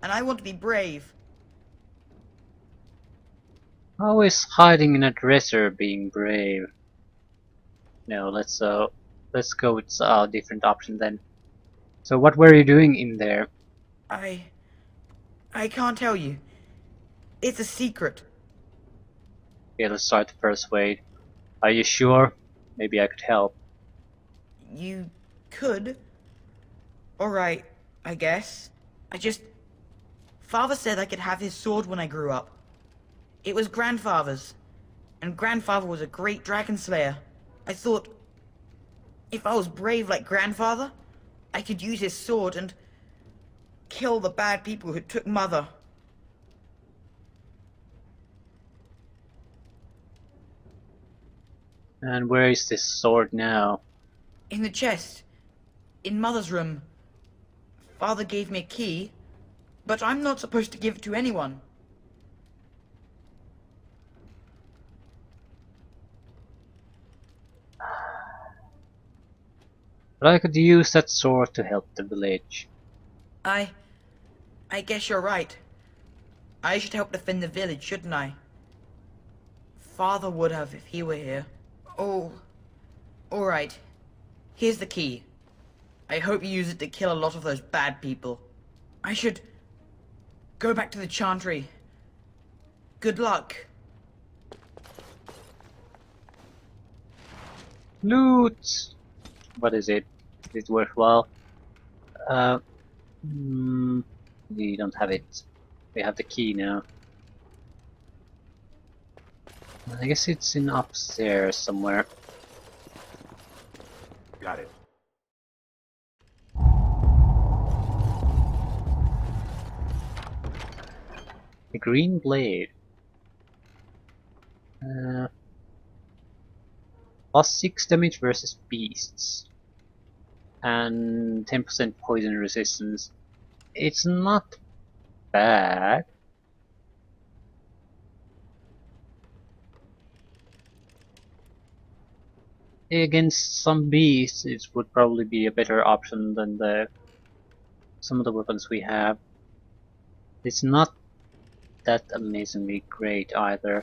and I want to be brave. How is hiding in a dresser being brave? No, let's go with a different option then. So what were you doing in there? I can't tell you. It's a secret. Okay, let's start the first way. Are you sure? Maybe I could help. You could. Alright, I guess. Father said I could have his sword when I grew up. It was Grandfather's, and Grandfather was a great dragon slayer. I thought, if I was brave like Grandfather, I could use his sword and kill the bad people who took Mother. And where is this sword now? In the chest. In Mother's room. Father gave me a key, but I'm not supposed to give it to anyone. But I could use that sword to help the village. I guess you're right. I should help defend the village, shouldn't I? Father would have if he were here. Oh, alright. Here's the key. I hope you use it to kill a lot of those bad people. I should go back to the Chantry. Good luck. Loot! What is it? Is it worthwhile? We don't have it. We have the key now. I guess it's in upstairs somewhere. Got it. The green blade. Plus 6 damage versus beasts. And 10% poison resistance. It's not bad. Against some beasts, it would probably be a better option than some of the weapons we have. It's not that amazingly great either.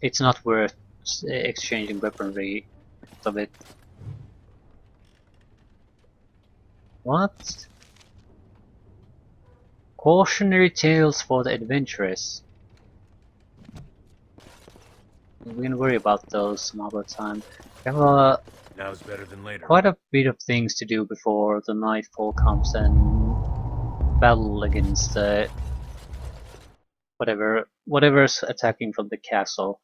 It's not worth exchanging weaponry of it. What? Cautionary tales for the adventurous. We can worry about those some other time. We have Now's better than later. quite a bit of things to do before the nightfall comes and battle against whatever's attacking from the castle.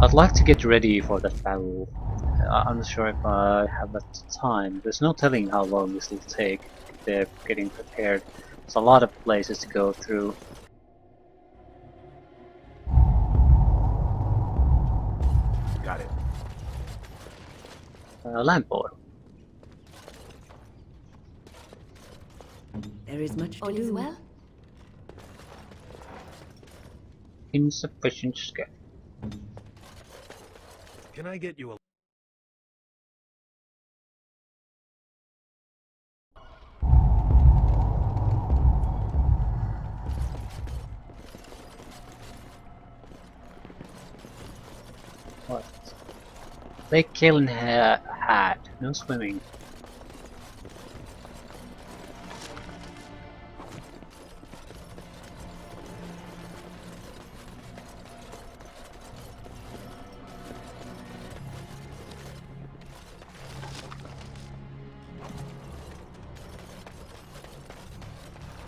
I'd like to get ready for that battle. I'm not sure if I have the time. There's no telling how long this will take if they're getting prepared. There's a lot of places to go through. Got it. Lamp oil. There is much to All is do. well? Insufficient scale. Can I get you a... What? Lake Kalen had no swimming.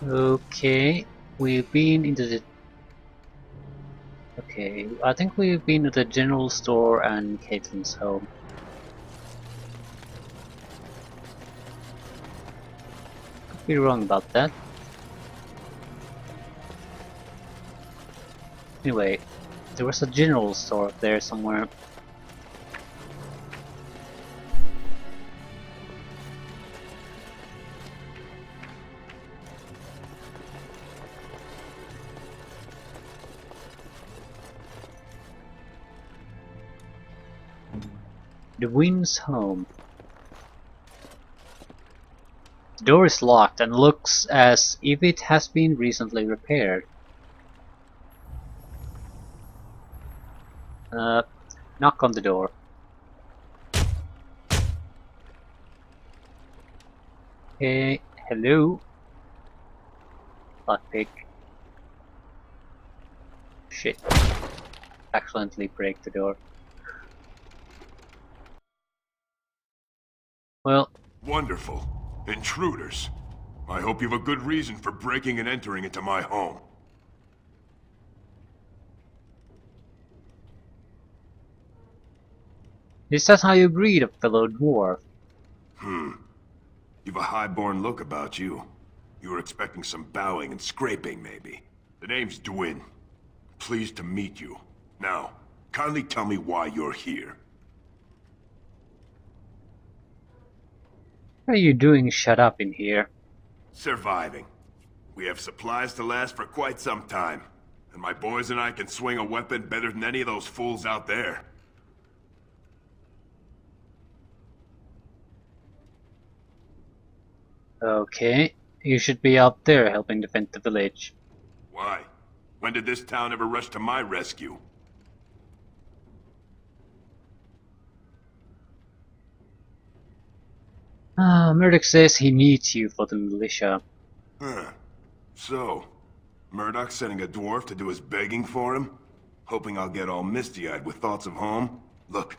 Okay, we've been into the... Okay, I think we've been to the general store and Caitlin's home. Could be wrong about that. Anyway, there was a general store up there somewhere. The Wind's home. The door is locked and looks as if it has been recently repaired. Knock on the door. Hey, hello? Lockpick. Shit. Accidentally break the door. Well... Wonderful. Intruders. I hope you have a good reason for breaking and entering into my home. Is that how you greet a fellow dwarf? You've a high-born look about you. You were expecting some bowing and scraping, maybe. The name's Dwyn. Pleased to meet you. Now, kindly tell me why you're here. What are you doing shut up in here? Surviving. We have supplies to last for quite some time. And my boys and I can swing a weapon better than any of those fools out there. Okay, you should be out there helping defend the village. Why? When did this town ever rush to my rescue? Murdoch says he needs you for the militia. Huh. So, Murdoch's sending a dwarf to do his begging for him? Hoping I'll get all misty-eyed with thoughts of home? Look,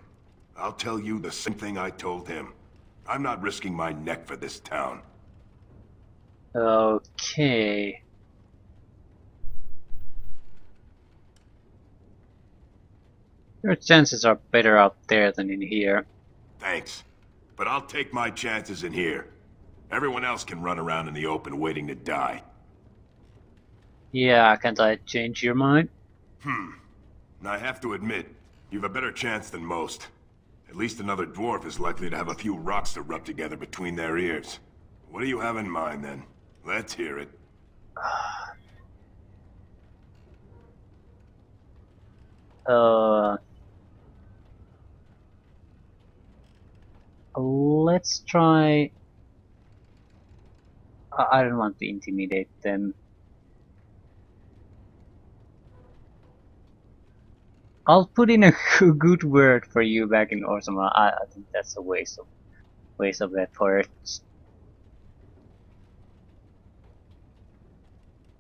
I'll tell you the same thing I told him. I'm not risking my neck for this town. Okay. Your chances are better out there than in here. Thanks. But I'll take my chances in here. Everyone else can run around in the open waiting to die. Yeah, can't I change your mind? I have to admit, you've a better chance than most. At least another dwarf is likely to have a few rocks to rub together between their ears. What do you have in mind, then? Let's hear it. Let's try... I don't want to intimidate them. I'll put in a good word for you back in Orzammar. I think that's a waste of effort.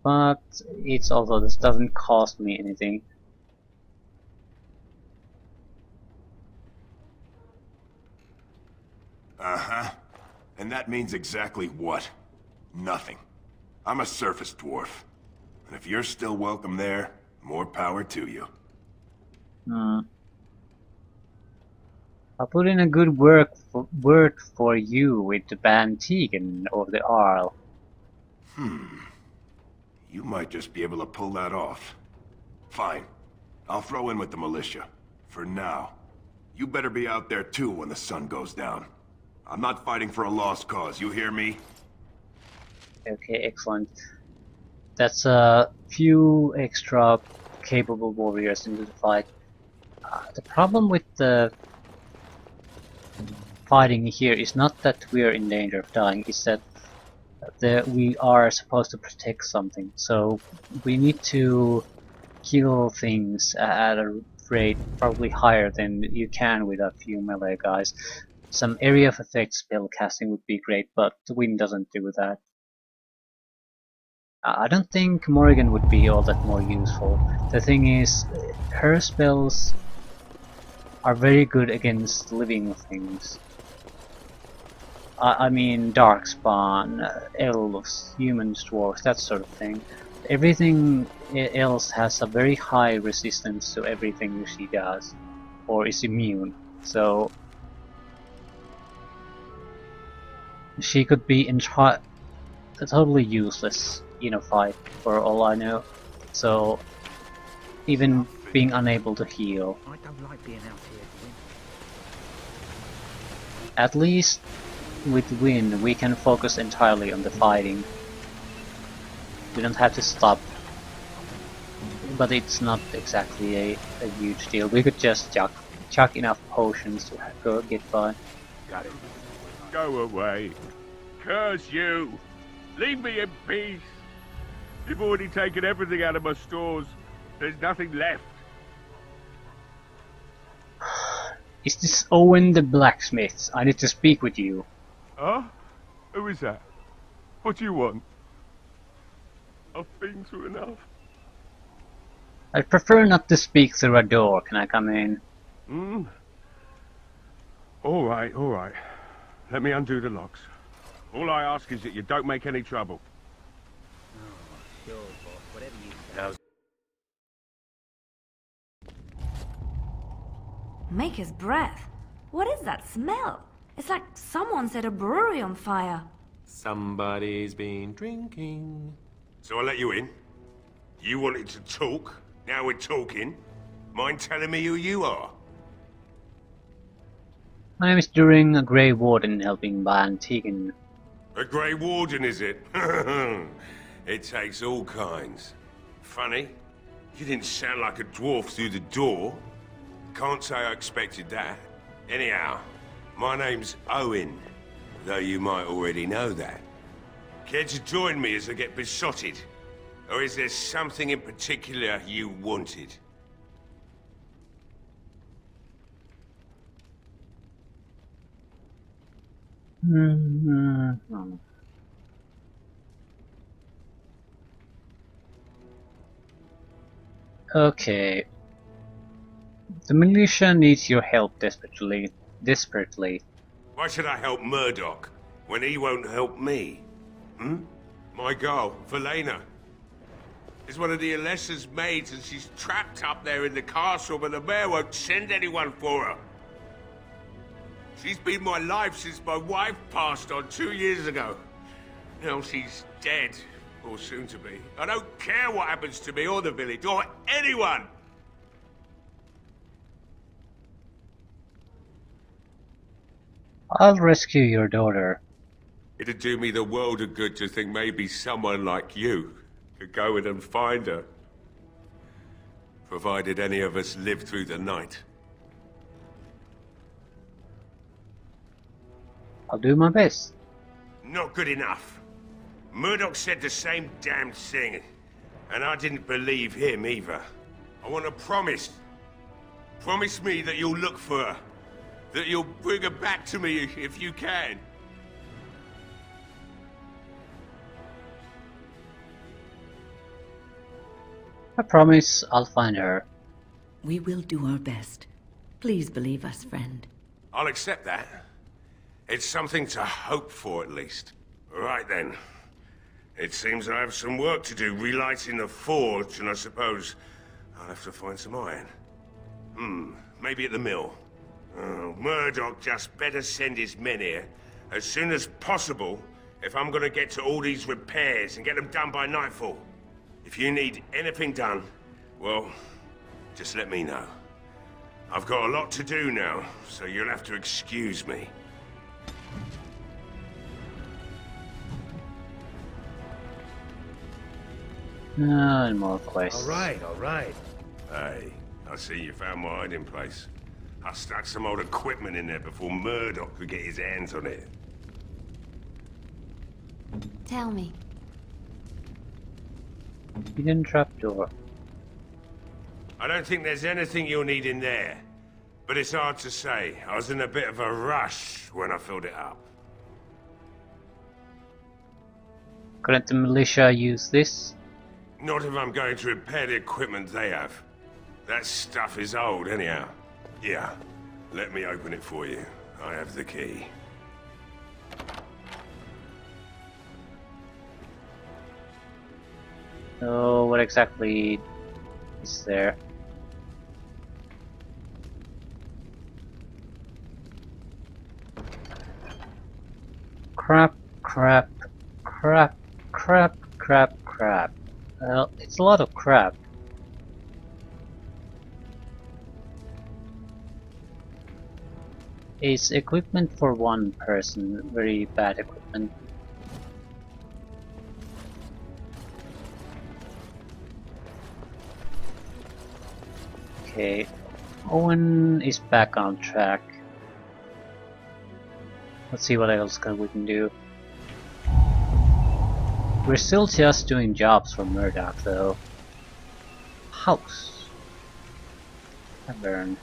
But it's also, this doesn't cost me anything. Uh-huh. And that means exactly what? Nothing. I'm a surface dwarf. And if you're still welcome there, more power to you. I'll put in a good word for you with the Van Tegan of the Arl. You might just be able to pull that off. Fine. I'll throw in with the militia. For now. You better be out there too when the sun goes down. I'm not fighting for a lost cause, you hear me? Okay, excellent. That's a few extra capable warriors into the fight. The problem with the fighting here is not that we're in danger of dying, it's that we are supposed to protect something. So we need to kill things at a rate probably higher than you can with a few melee guys. Some area of effect spell casting would be great, but the wind doesn't do that. I don't think Morrigan would be all that more useful. The thing is, her spells are very good against living things. I mean darkspawn, elves, humans, dwarves, that sort of thing. Everything else has a very high resistance to everything she does, or is immune. So she could be totally useless in a fight, for all I know. So even being unable to heal. I don't like being out here. At least with Win, we can focus entirely on the fighting. We don't have to stop. But it's not exactly a huge deal. We could just chuck enough potions to go get by. Got it. Go away. Curse you! Leave me in peace! You've already taken everything out of my stores. There's nothing left. Is this Owen the blacksmith? I need to speak with you. Huh? Who is that? What do you want? I've been through enough. I'd prefer not to speak through a door. Can I come in? Alright, alright. Let me undo the locks. All I ask is that you don't make any trouble. Sure, boss. Whatever you say. Maker's breath. What is that smell? It's like someone set a brewery on fire. Somebody's been drinking. So I let you in. You wanted to talk. Now we're talking. Mind telling me who you are? My name is During, a Grey Warden helping Van Tegan. A Grey Warden, is it? It takes all kinds. Funny, you didn't sound like a dwarf through the door. Can't say I expected that. Anyhow, my name's Owen, though you might already know that. Care to join me as I get besotted? Or is there something in particular you wanted? Okay. The militia needs your help desperately. Why should I help Murdoch when he won't help me? My girl, Valena, is one of the Alessa's maids and she's trapped up there in the castle, but the mayor won't send anyone for her. She's been my life since my wife passed on 2 years ago. Now she's dead, or soon to be. I don't care what happens to me or the village, or anyone! I'll rescue your daughter. It'd do me the world of good to think maybe someone like you could go in and find her. Provided any of us live through the night. I'll do my best. Not good enough. Murdoch said the same damn thing, and I didn't believe him either. I want to promise. Promise me that you'll look for her. That you'll bring her back to me if you can. I promise I'll find her. We will do our best. Please believe us, friend. I'll accept that. It's something to hope for, at least. Right then. It seems I have some work to do relighting the forge, and I suppose I'll have to find some iron. Maybe at the mill. Oh, Murdoch just better send his men here as soon as possible if I'm gonna get to all these repairs and get them done by nightfall. If you need anything done, well, just let me know. I've got a lot to do now, so you'll have to excuse me. And more quests. All right. Hey, I see you found my hiding place. I stuck some old equipment in there before Murdoch could get his hands on it. Tell me. Hidden trapdoor. I don't think there's anything you'll need in there. But it's hard to say. I was in a bit of a rush when I filled it up. Couldn't the militia use this? Not if I'm going to repair the equipment they have. That stuff is old anyhow. Yeah, let me open it for you. I have the key. So what exactly is there? Crap, crap, crap, crap, crap, crap. Well, it's a lot of crap. Is equipment for one person very bad equipment? Okay, Owen is back on track. Let's see what else we can do. We're still just doing jobs for Murdoch though. House. Tavern.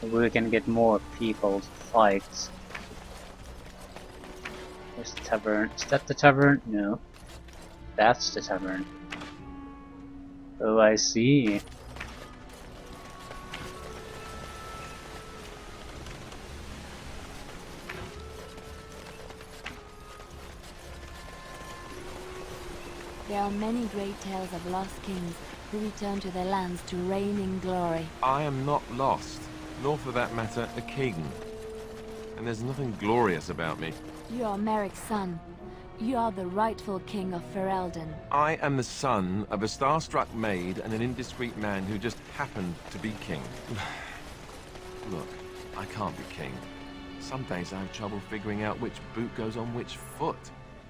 Maybe we can get more people to fight. Where's the tavern? Is that the tavern? No. That's the tavern. Oh, I see. There are many great tales of lost kings who return to their lands to reign in glory. I am not lost, nor for that matter, a king. And there's nothing glorious about me. You are Merrick's son. You are the rightful king of Ferelden. I am the son of a star-struck maid and an indiscreet man who just happened to be king. Look, I can't be king. Some days I have trouble figuring out which boot goes on which foot.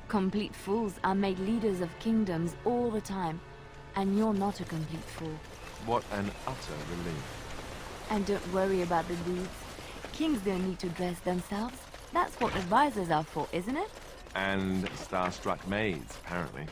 Complete fools are made leaders of kingdoms all the time. And you're not a complete fool. What an utter relief. And don't worry about the boots. Kings don't need to dress themselves. That's what advisors are for, isn't it? And star-struck maids, apparently.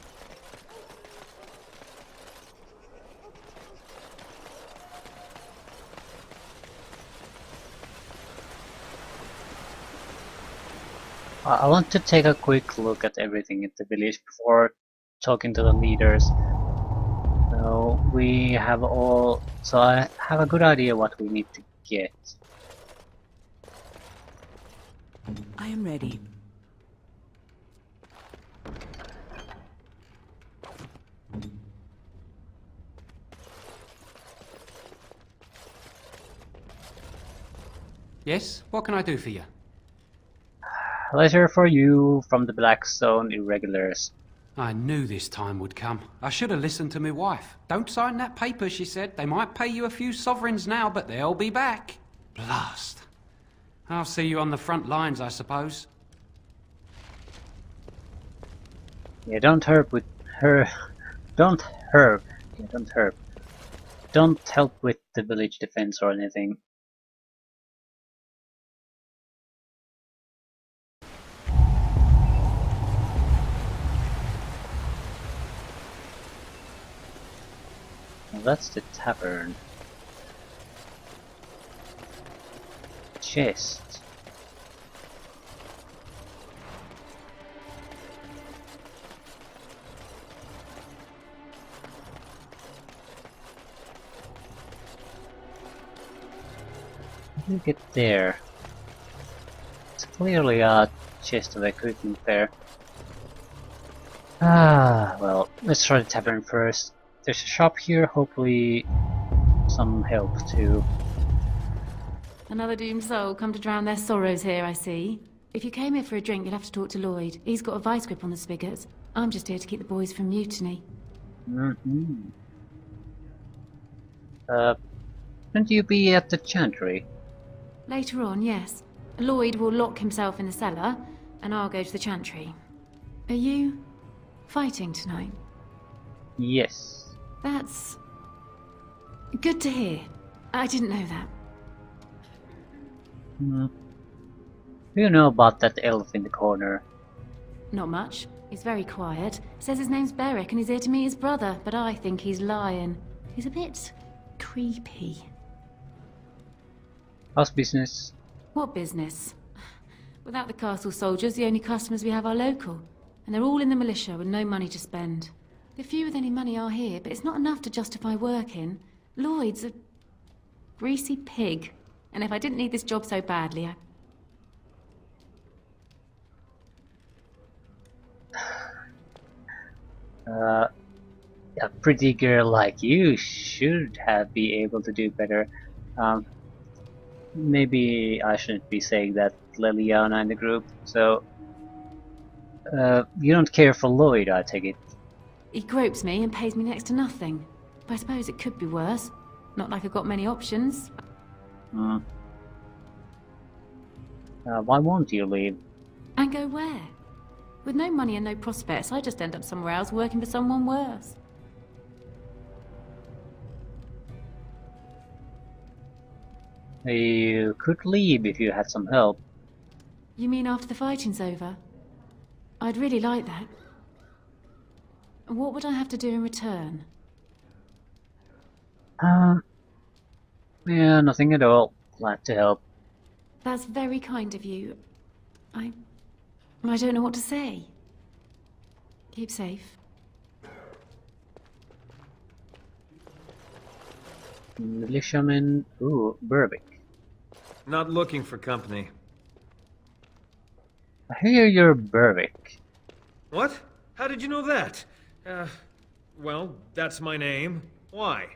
I want to take a quick look at everything at the village before talking to the leaders. So we have all. So I have a good idea what we need to get. I am ready. Yes? What can I do for you? Letter for you from the Blackstone Irregulars. I knew this time would come. I should have listened to my wife. Don't sign that paper, she said. They might pay you a few sovereigns now, but they'll be back. Blast. I'll see you on the front lines, I suppose. Yeah, don't herb with her. Don't herb. Yeah, don't herb. Don't help with the village defense or anything. Well, that's the tavern. Chest. How do you get there? It's clearly a chest of equipment there. Ah, well, let's try the tavern first. There's a shop here, hopefully some help too. Another doomed soul come to drown their sorrows here, I see. If you came here for a drink, you'd have to talk to Lloyd. He's got a vice grip on the spigots. I'm just here to keep the boys from mutiny. Mm-hmm. Shouldn't you be at the chantry? Later on, yes. Lloyd will lock himself in the cellar, and I'll go to the chantry. Are you fighting tonight? Yes. That's good to hear. I didn't know that. Do you know about that elf in the corner? Not much. He's very quiet. Says his name's Beric and he's here to meet his brother, but I think he's lying. He's a bit creepy. How's business? What business? Without the castle soldiers, the only customers we have are local. And they're all in the militia with no money to spend. The few with any money are here, but it's not enough to justify working. Lloyd's a greasy pig. And if I didn't need this job so badly, A pretty girl like you should have be able to do better. Maybe I shouldn't be saying that, Liliana in the group. So, you don't care for Lloyd, I take it. he gropes me and pays me next to nothing. But I suppose it could be worse. Not like I've got many options. Why won't you leave? And go where? With no money and no prospects, I just end up somewhere else working for someone worse. You could leave if you had some help. You mean after the fighting's over? I'd really like that. What would I have to do in return? Yeah, nothing at all. Glad to help. That's very kind of you. I don't know what to say. Keep safe. Militiaman. Ooh, Burbick. Not looking for company. I hear you're Burbick. What? How did you know that? Well, that's my name. Why?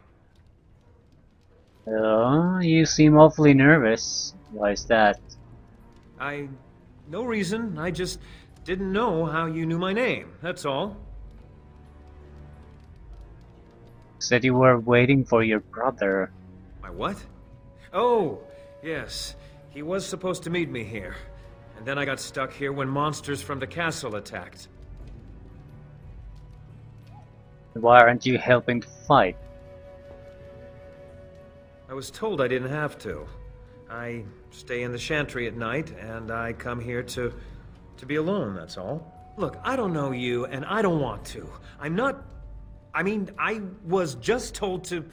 Oh, you seem awfully nervous. Why is that? No reason. I just didn't know how you knew my name, that's all. Said you were waiting for your brother. My what? Oh, yes. He was supposed to meet me here. And then I got stuck here when monsters from the castle attacked. Why aren't you helping to fight? I was told I didn't have to. I stay in the chantry at night, and I come here to be alone, that's all. Look, I don't know you, and I don't want to. I was just told to...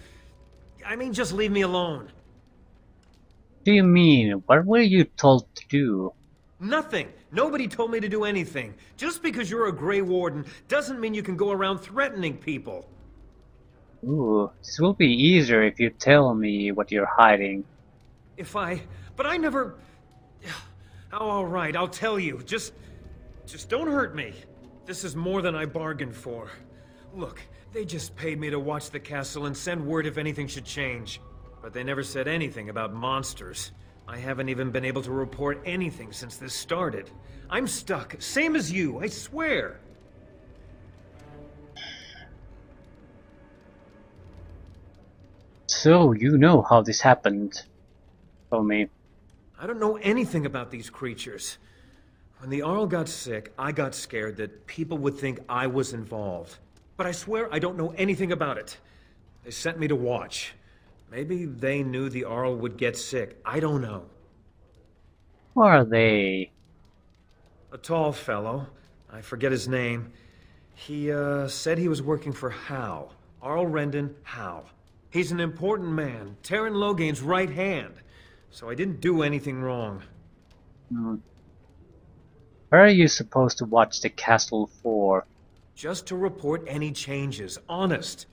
just leave me alone. What do you mean? What were you told to do? Nothing. Nobody told me to do anything. Just because you're a Grey Warden doesn't mean you can go around threatening people. Ooh, this will be easier if you tell me what you're hiding. But I never... Oh, all right, I'll tell you. Just don't hurt me. This is more than I bargained for. Look, they just paid me to watch the castle and send word if anything should change. But they never said anything about monsters. I haven't even been able to report anything since this started. I'm stuck, same as you, I swear. So, you know how this happened. Tell me. I don't know anything about these creatures. When the Arl got sick, I got scared that people would think I was involved. But I swear I don't know anything about it. They sent me to watch. Maybe they knew the Arl would get sick. I don't know. Who are they? A tall fellow. I forget his name. He, said he was working for Hal. Arl Rendon, how? He's an important man, Terran Logain's right hand. So I didn't do anything wrong. Where are you supposed to watch the castle for? Just to report any changes, honest.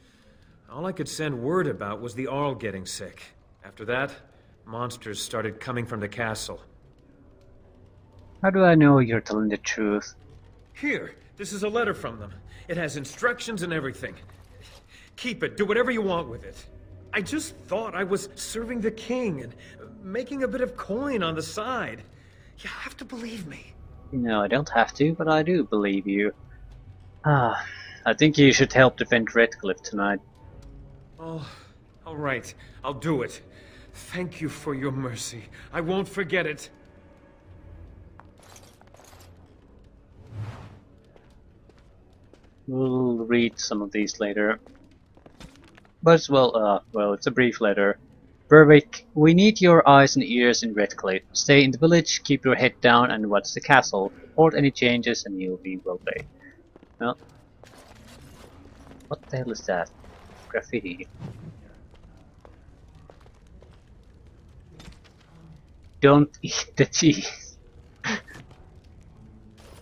All I could send word about was the Arl getting sick. After that, monsters started coming from the castle. How do I know you're telling the truth? Here, this is a letter from them. It has instructions and everything. Keep it, do whatever you want with it. I just thought I was serving the king and making a bit of coin on the side. You have to believe me. No, I don't have to, but I do believe you. I think you should help defend Redcliffe tonight. Oh, all right. I'll do it. Thank you for your mercy. I won't forget it. We'll read some of these later. But, well, it's a brief letter. Berwick, we need your eyes and ears in Redcliffe. Stay in the village, keep your head down, and watch the castle. Report any changes, and you'll be well paid. Well, what the hell is that? Graffiti. Don't eat the cheese.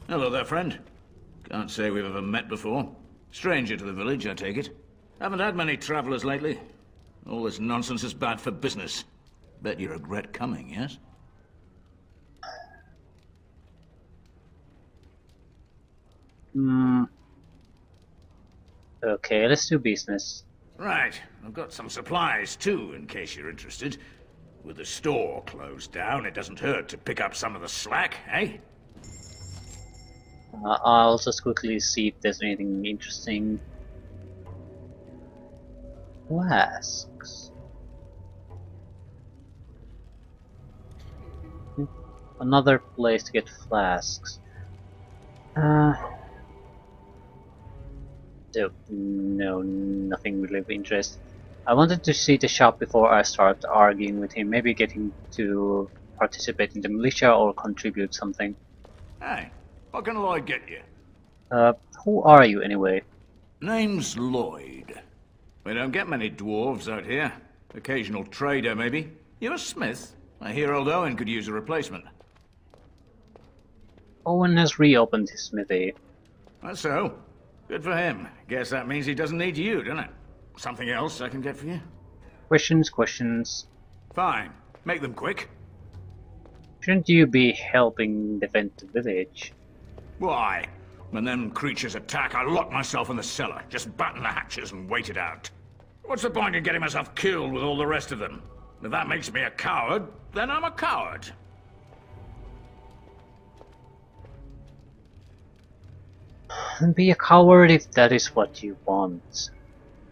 Hello there, friend. Can't say we've ever met before. Stranger to the village, I take it. Haven't had many travelers lately. All this nonsense is bad for business. Bet you regret coming, yes? Okay, let's do business. Right. I've got some supplies, too, in case you're interested. With the store closed down, it doesn't hurt to pick up some of the slack, eh? I'll just quickly see if there's anything interesting. Flasks. Another place to get flasks. No, nothing really of interest. I wanted to see the shop before I start arguing with him. Maybe get him to participate in the militia or contribute something. Hey, what can Lloyd get you? Who are you anyway? Name's Lloyd. We don't get many dwarves out here. Occasional trader, maybe. You're a smith? I hear old Owen could use a replacement. Owen has reopened his smithy. That's so. Good for him. Guess that means he doesn't need you, doesn't it? Something else I can get for you? Questions. Fine. Make them quick. Shouldn't you be helping defend the village? Why? When them creatures attack, I lock myself in the cellar. Just batten the hatches and wait it out. What's the point in getting myself killed with all the rest of them? If that makes me a coward, then I'm a coward. Be a coward if that is what you want.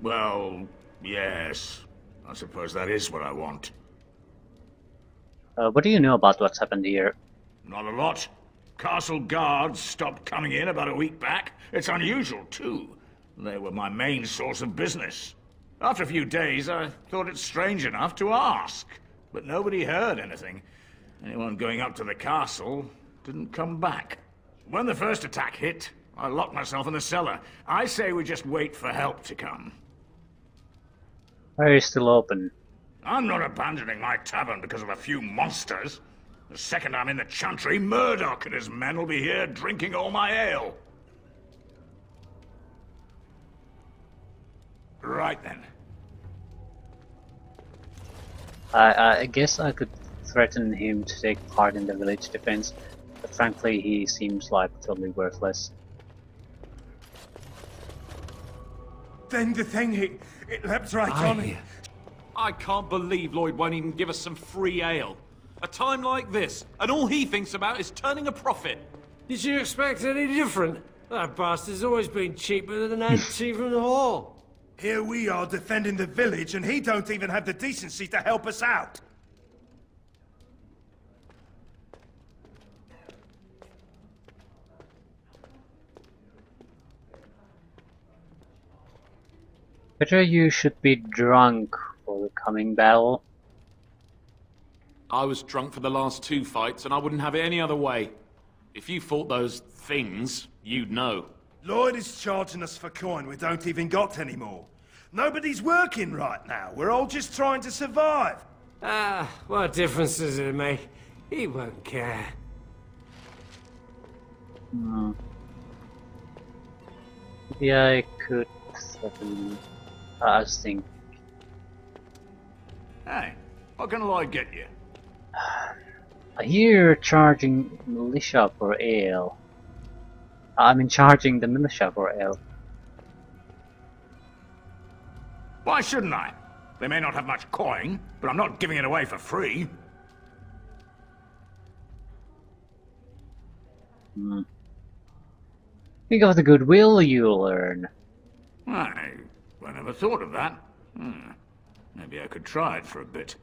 Well, yes. I suppose that is what I want. What do you know about what's happened here? Not a lot. Castle guards stopped coming in about a week back. It's unusual, too. They were my main source of business. After a few days, I thought it strange enough to ask. But nobody heard anything. Anyone going up to the castle didn't come back. When the first attack hit, I locked myself in the cellar. I say we just wait for help to come. Are you still open? I'm not abandoning my tavern because of a few monsters. The second I'm in the chantry, Murdoch and his men will be here drinking all my ale. Right then. I guess I could threaten him to take part in the village defense, but frankly he seems like totally worthless. Then the thing, it leapt right on me. I can't believe Lloyd won't even give us some free ale. A time like this, and all he thinks about is turning a profit. Did you expect any different? That bastard's always been cheaper than an tea from the hall. Here we are defending the village, and he don't even have the decency to help us out. Better you should be drunk for the coming battle. I was drunk for the last 2 fights, and I wouldn't have it any other way. If you fought those things, you'd know. Lloyd is charging us for coin we don't even got anymore. Nobody's working right now. We're all just trying to survive. Ah, what difference does it make? He won't care. Yeah, I could certainly. I was thinking. Hey, what can I get you? I hear charging militia for ale. I mean, charging the militia for ale. Why shouldn't I? They may not have much coin, but I'm not giving it away for free. Think of the goodwill you'll earn. I never thought of that. Maybe I could try it for a bit.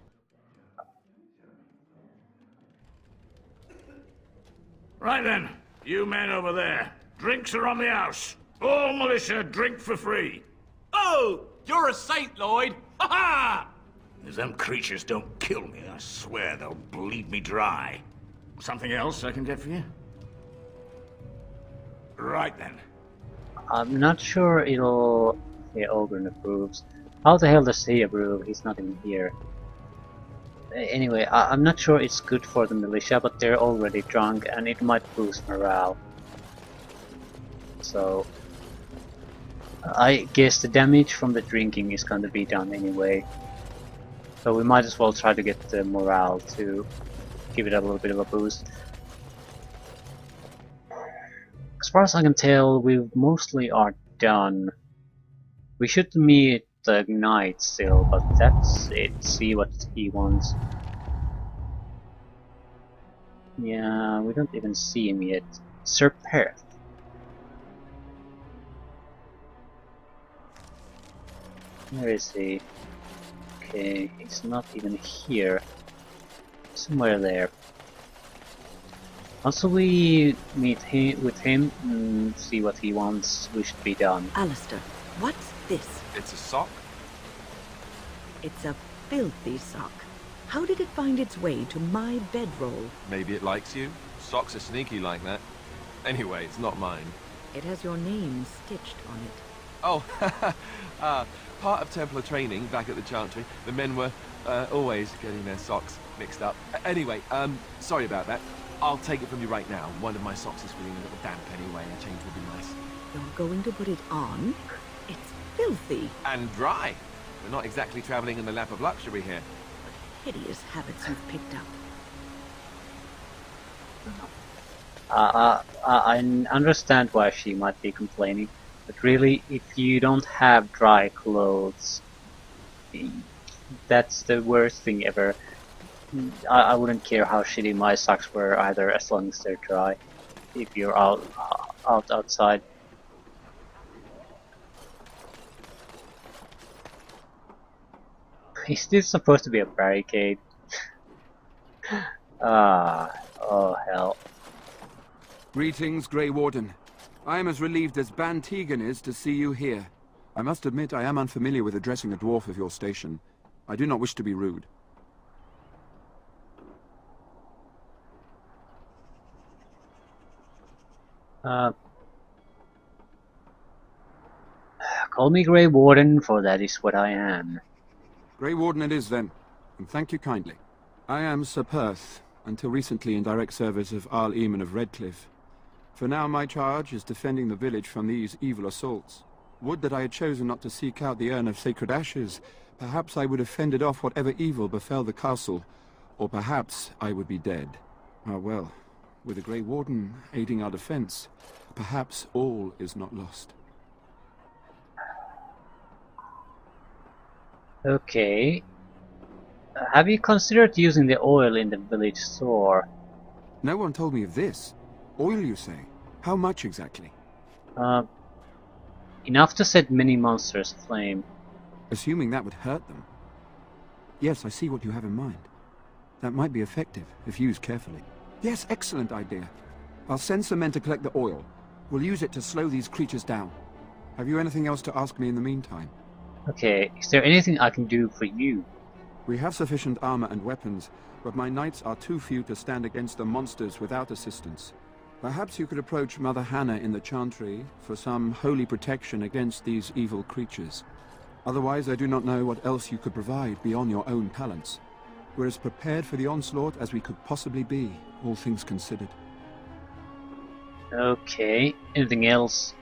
Right then, you men over there. Drinks are on the house. All militia drink for free. Oh, you're a saint, Lloyd. Ha ha! If them creatures don't kill me, I swear they'll bleed me dry. Something else I can get for you? Right then. I'm not sure it'll... Yeah, Ogren approves. How the hell does he approve? He's not even here. Anyway, I'm not sure it's good for the militia, but they're already drunk and it might boost morale. So... I guess the damage from the drinking is going to be done anyway. So we might as well try to get the morale to give it a little bit of a boost. As far as I can tell, we mostly are done. We should meet the knight still, but that's it. See what he wants. Yeah, we don't even see him yet. Sir Perth. Where is he? Okay, he's not even here. Somewhere there. Also, we meet with him and see what he wants. We should be done. Alistair, what's this? It's a sock? It's a filthy sock. How did it find its way to my bedroll? Maybe it likes you. Socks are sneaky like that. Anyway, it's not mine. It has your name stitched on it. Oh, part of Templar training back at the Chantry. The men were always getting their socks mixed up. Anyway, sorry about that. I'll take it from you right now. One of my socks is feeling a little damp anyway. A change would be nice. You're going to put it on? It's filthy. And dry. We're not exactly traveling in the lap of luxury here. Hideous habits you've picked up. I understand why she might be complaining, but really, if you don't have dry clothes, that's the worst thing ever. I wouldn't care how shitty my socks were either, as long as they're dry. If you're outside. Is this supposed to be a barricade? Oh hell. Greetings, Grey Warden. I am as relieved as Ban Tegan is to see you here. I must admit I am unfamiliar with addressing a dwarf of your station. I do not wish to be rude. Call me Grey Warden, for that is what I am. Grey Warden it is then, and thank you kindly. I am Sir Perth, until recently in direct service of Arl Eamon of Redcliffe. For now my charge is defending the village from these evil assaults. Would that I had chosen not to seek out the urn of sacred ashes. Perhaps I would have fended off whatever evil befell the castle, or perhaps I would be dead. Ah well, with the Grey Warden aiding our defense, perhaps all is not lost. Okay. Have you considered using the oil in the village store? No one told me of this. Oil, you say? How much exactly? Enough to set many monsters aflame. Assuming that would hurt them. Yes, I see what you have in mind. That might be effective, if used carefully. Yes, excellent idea. I'll send some men to collect the oil. We'll use it to slow these creatures down. Have you anything else to ask me in the meantime? Okay, is there anything I can do for you? We have sufficient armor and weapons, but my knights are too few to stand against the monsters without assistance. Perhaps you could approach Mother Hannah in the Chantry for some holy protection against these evil creatures. Otherwise, I do not know what else you could provide beyond your own talents. We're as prepared for the onslaught as we could possibly be, all things considered. Okay, anything else?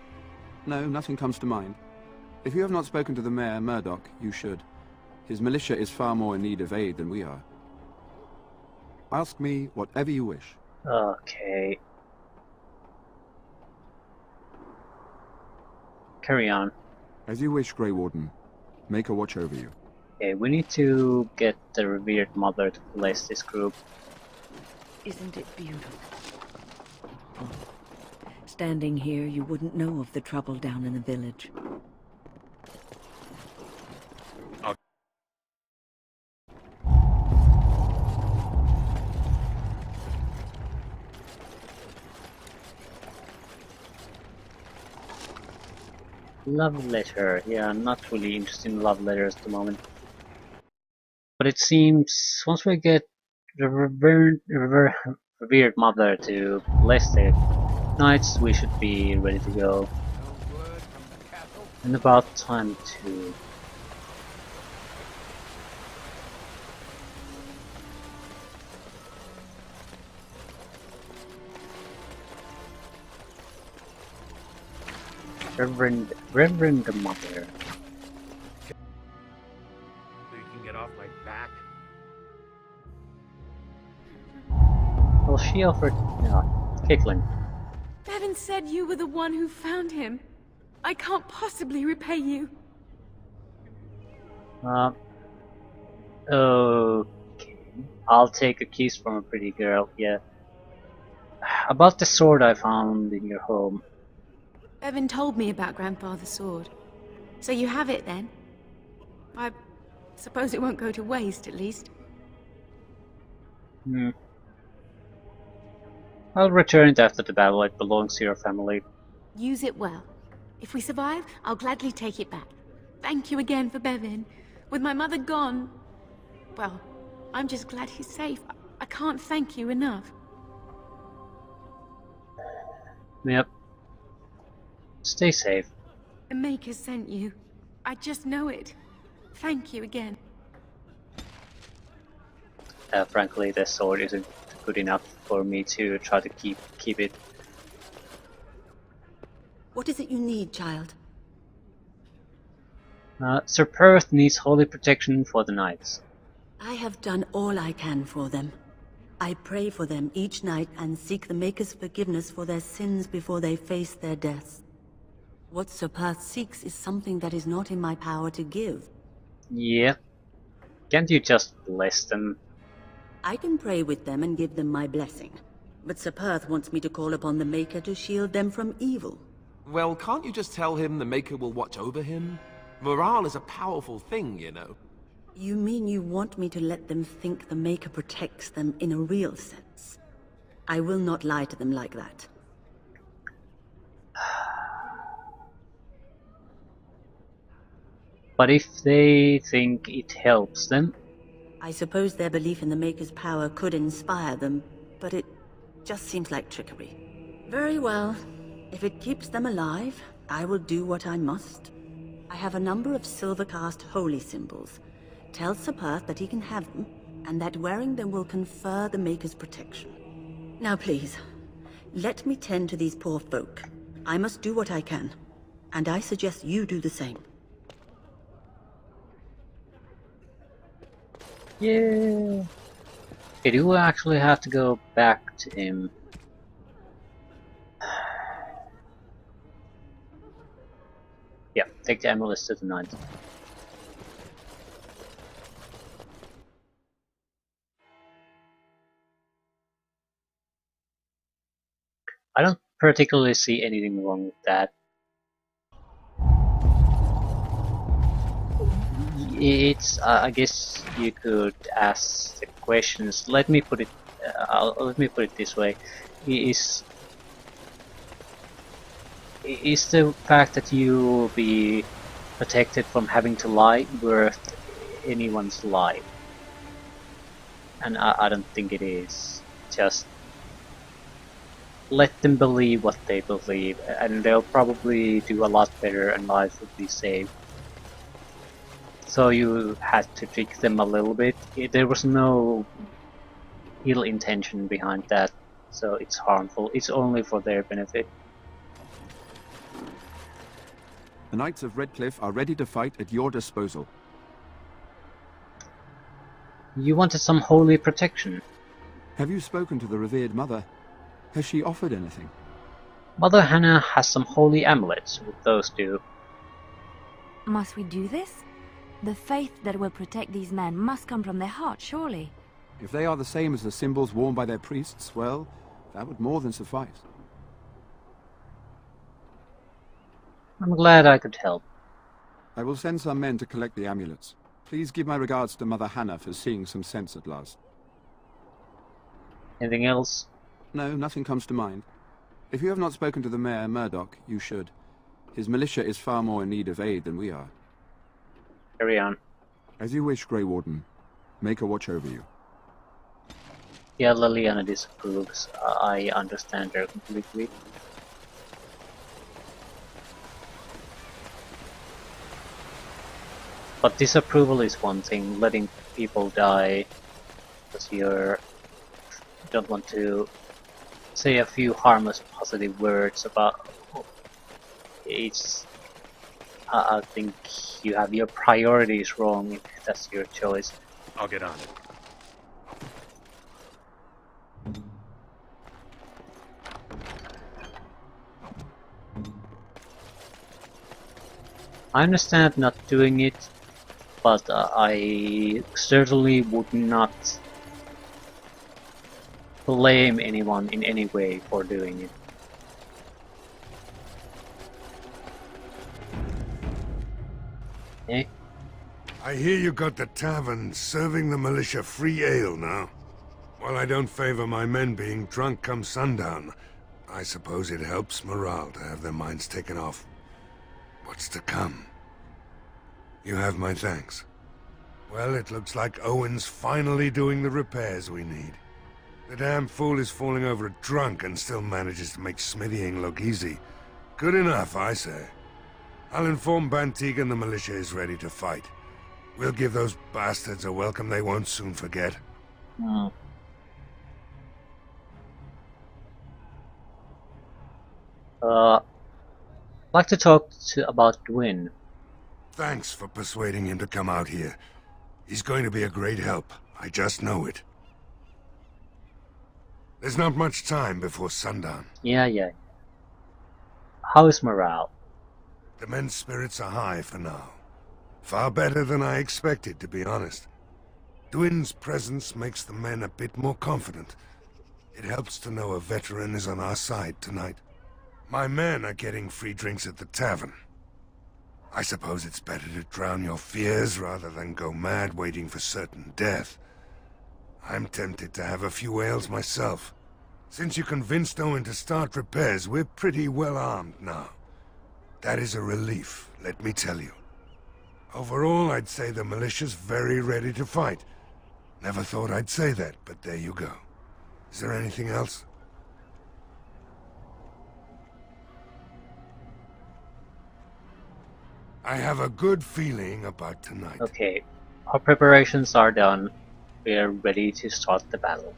No, nothing comes to mind. If you have not spoken to the mayor, Murdoch, you should. His militia is far more in need of aid than we are. Ask me whatever you wish. Okay. Carry on. As you wish, Grey Warden. Make a watch over you. Okay, we need to get the revered mother to bless this group. Isn't it beautiful? Standing here, you wouldn't know of the trouble down in the village. Love letter. Yeah, I'm not really interested in love letters at the moment. But it seems once we get the revered mother to bless the knights, we should be ready to go. And about time too. Reverend Mother. So you can get off my back. Well, she offered. Yeah, Caitlin. Bevan said you were the one who found him. I can't possibly repay you. Okay. I'll take a kiss from a pretty girl. Yeah. About the sword I found in your home. Bevan told me about Grandfather's sword. So you have it then? I suppose it won't go to waste, at least. Hmm. I'll return it after the battle. It belongs to your family. Use it well. If we survive, I'll gladly take it back. Thank you again for Bevan. With my mother gone... well, I'm just glad he's safe. I can't thank you enough. Yep. Stay safe. The Maker sent you. I just know it. Thank you again. Frankly, the sword isn't good enough for me to try to keep it. What is it you need, child? Sir Perth needs holy protection for the knights. I have done all I can for them. I pray for them each night and seek the Maker's forgiveness for their sins before they face their deaths. What Sir Perth seeks is something that is not in my power to give. Yeah. Can't you just bless them? I can pray with them and give them my blessing. But Sir Perth wants me to call upon the Maker to shield them from evil. Well, can't you just tell him the Maker will watch over him? Morale is a powerful thing, you know. You mean you want me to let them think the Maker protects them in a real sense? I will not lie to them like that. But if they think it helps them... I suppose their belief in the Maker's power could inspire them, but it just seems like trickery. Very well. If it keeps them alive, I will do what I must. I have a number of silver-cast holy symbols. Tell Sir Perth that he can have them, and that wearing them will confer the Maker's protection. Now please, let me tend to these poor folk. I must do what I can, and I suggest you do the same. Yeah. Okay, do I actually have to go back to him? Yeah, take the amulet to the knight. I don't particularly see anything wrong with that. It's I guess you could ask the questions. Let me put it this way: is the fact that you will be protected from having to lie worth anyone's life? And I don't think it is. Just let them believe what they believe, and they'll probably do a lot better, and lives will be saved. So you had to trick them a little bit. There was no ill intention behind that, so it's harmful. It's only for their benefit. The Knights of Redcliffe are ready to fight at your disposal. You wanted some holy protection. Have you spoken to the revered mother? Has she offered anything? Mother Hannah has some holy amulets. With those do. Must we do this? The faith that will protect these men must come from their heart, surely. If they are the same as the symbols worn by their priests, well, that would more than suffice. I'm glad I could help. I will send some men to collect the amulets. Please give my regards to Mother Hannah for seeing some sense at last. Anything else? No, nothing comes to mind. If you have not spoken to the Mayor, Murdoch, you should. His militia is far more in need of aid than we are. Carry on. As you wish, Grey Warden. Make a watch over you. Yeah, Liliana disapproves. I understand her completely. But disapproval is one thing, letting people die because you don't want to say a few harmless positive words about it's. I think you have your priorities wrong if that's your choice. I'll get on it. I understand not doing it, but I certainly would not blame anyone in any way for doing it. Eh? I hear you got the tavern serving the militia free ale now. While I don't favor my men being drunk come sundown, I suppose it helps morale to have their minds taken off what's to come. You have my thanks. Well, it looks like Owen's finally doing the repairs we need. The damn fool is falling over drunk and still manages to make smithying look easy. Good enough, I say. I'll inform Bantig and the militia is ready to fight. We'll give those bastards a welcome they won't soon forget. Hmm. I'd like to talk about Gwyn. Thanks for persuading him to come out here. He's going to be a great help. I just know it. There's not much time before sundown. Yeah. How is morale? The men's spirits are high for now. Far better than I expected, to be honest. Gwyn's presence makes the men a bit more confident. It helps to know a veteran is on our side tonight. My men are getting free drinks at the tavern. I suppose it's better to drown your fears rather than go mad waiting for certain death. I'm tempted to have a few ales myself. Since you convinced Owen to start repairs, we're pretty well armed now. That is a relief, let me tell you. Overall, I'd say the militia's very ready to fight. Never thought I'd say that, but there you go. Is there anything else? I have a good feeling about tonight. Okay, our preparations are done. We are ready to start the battle.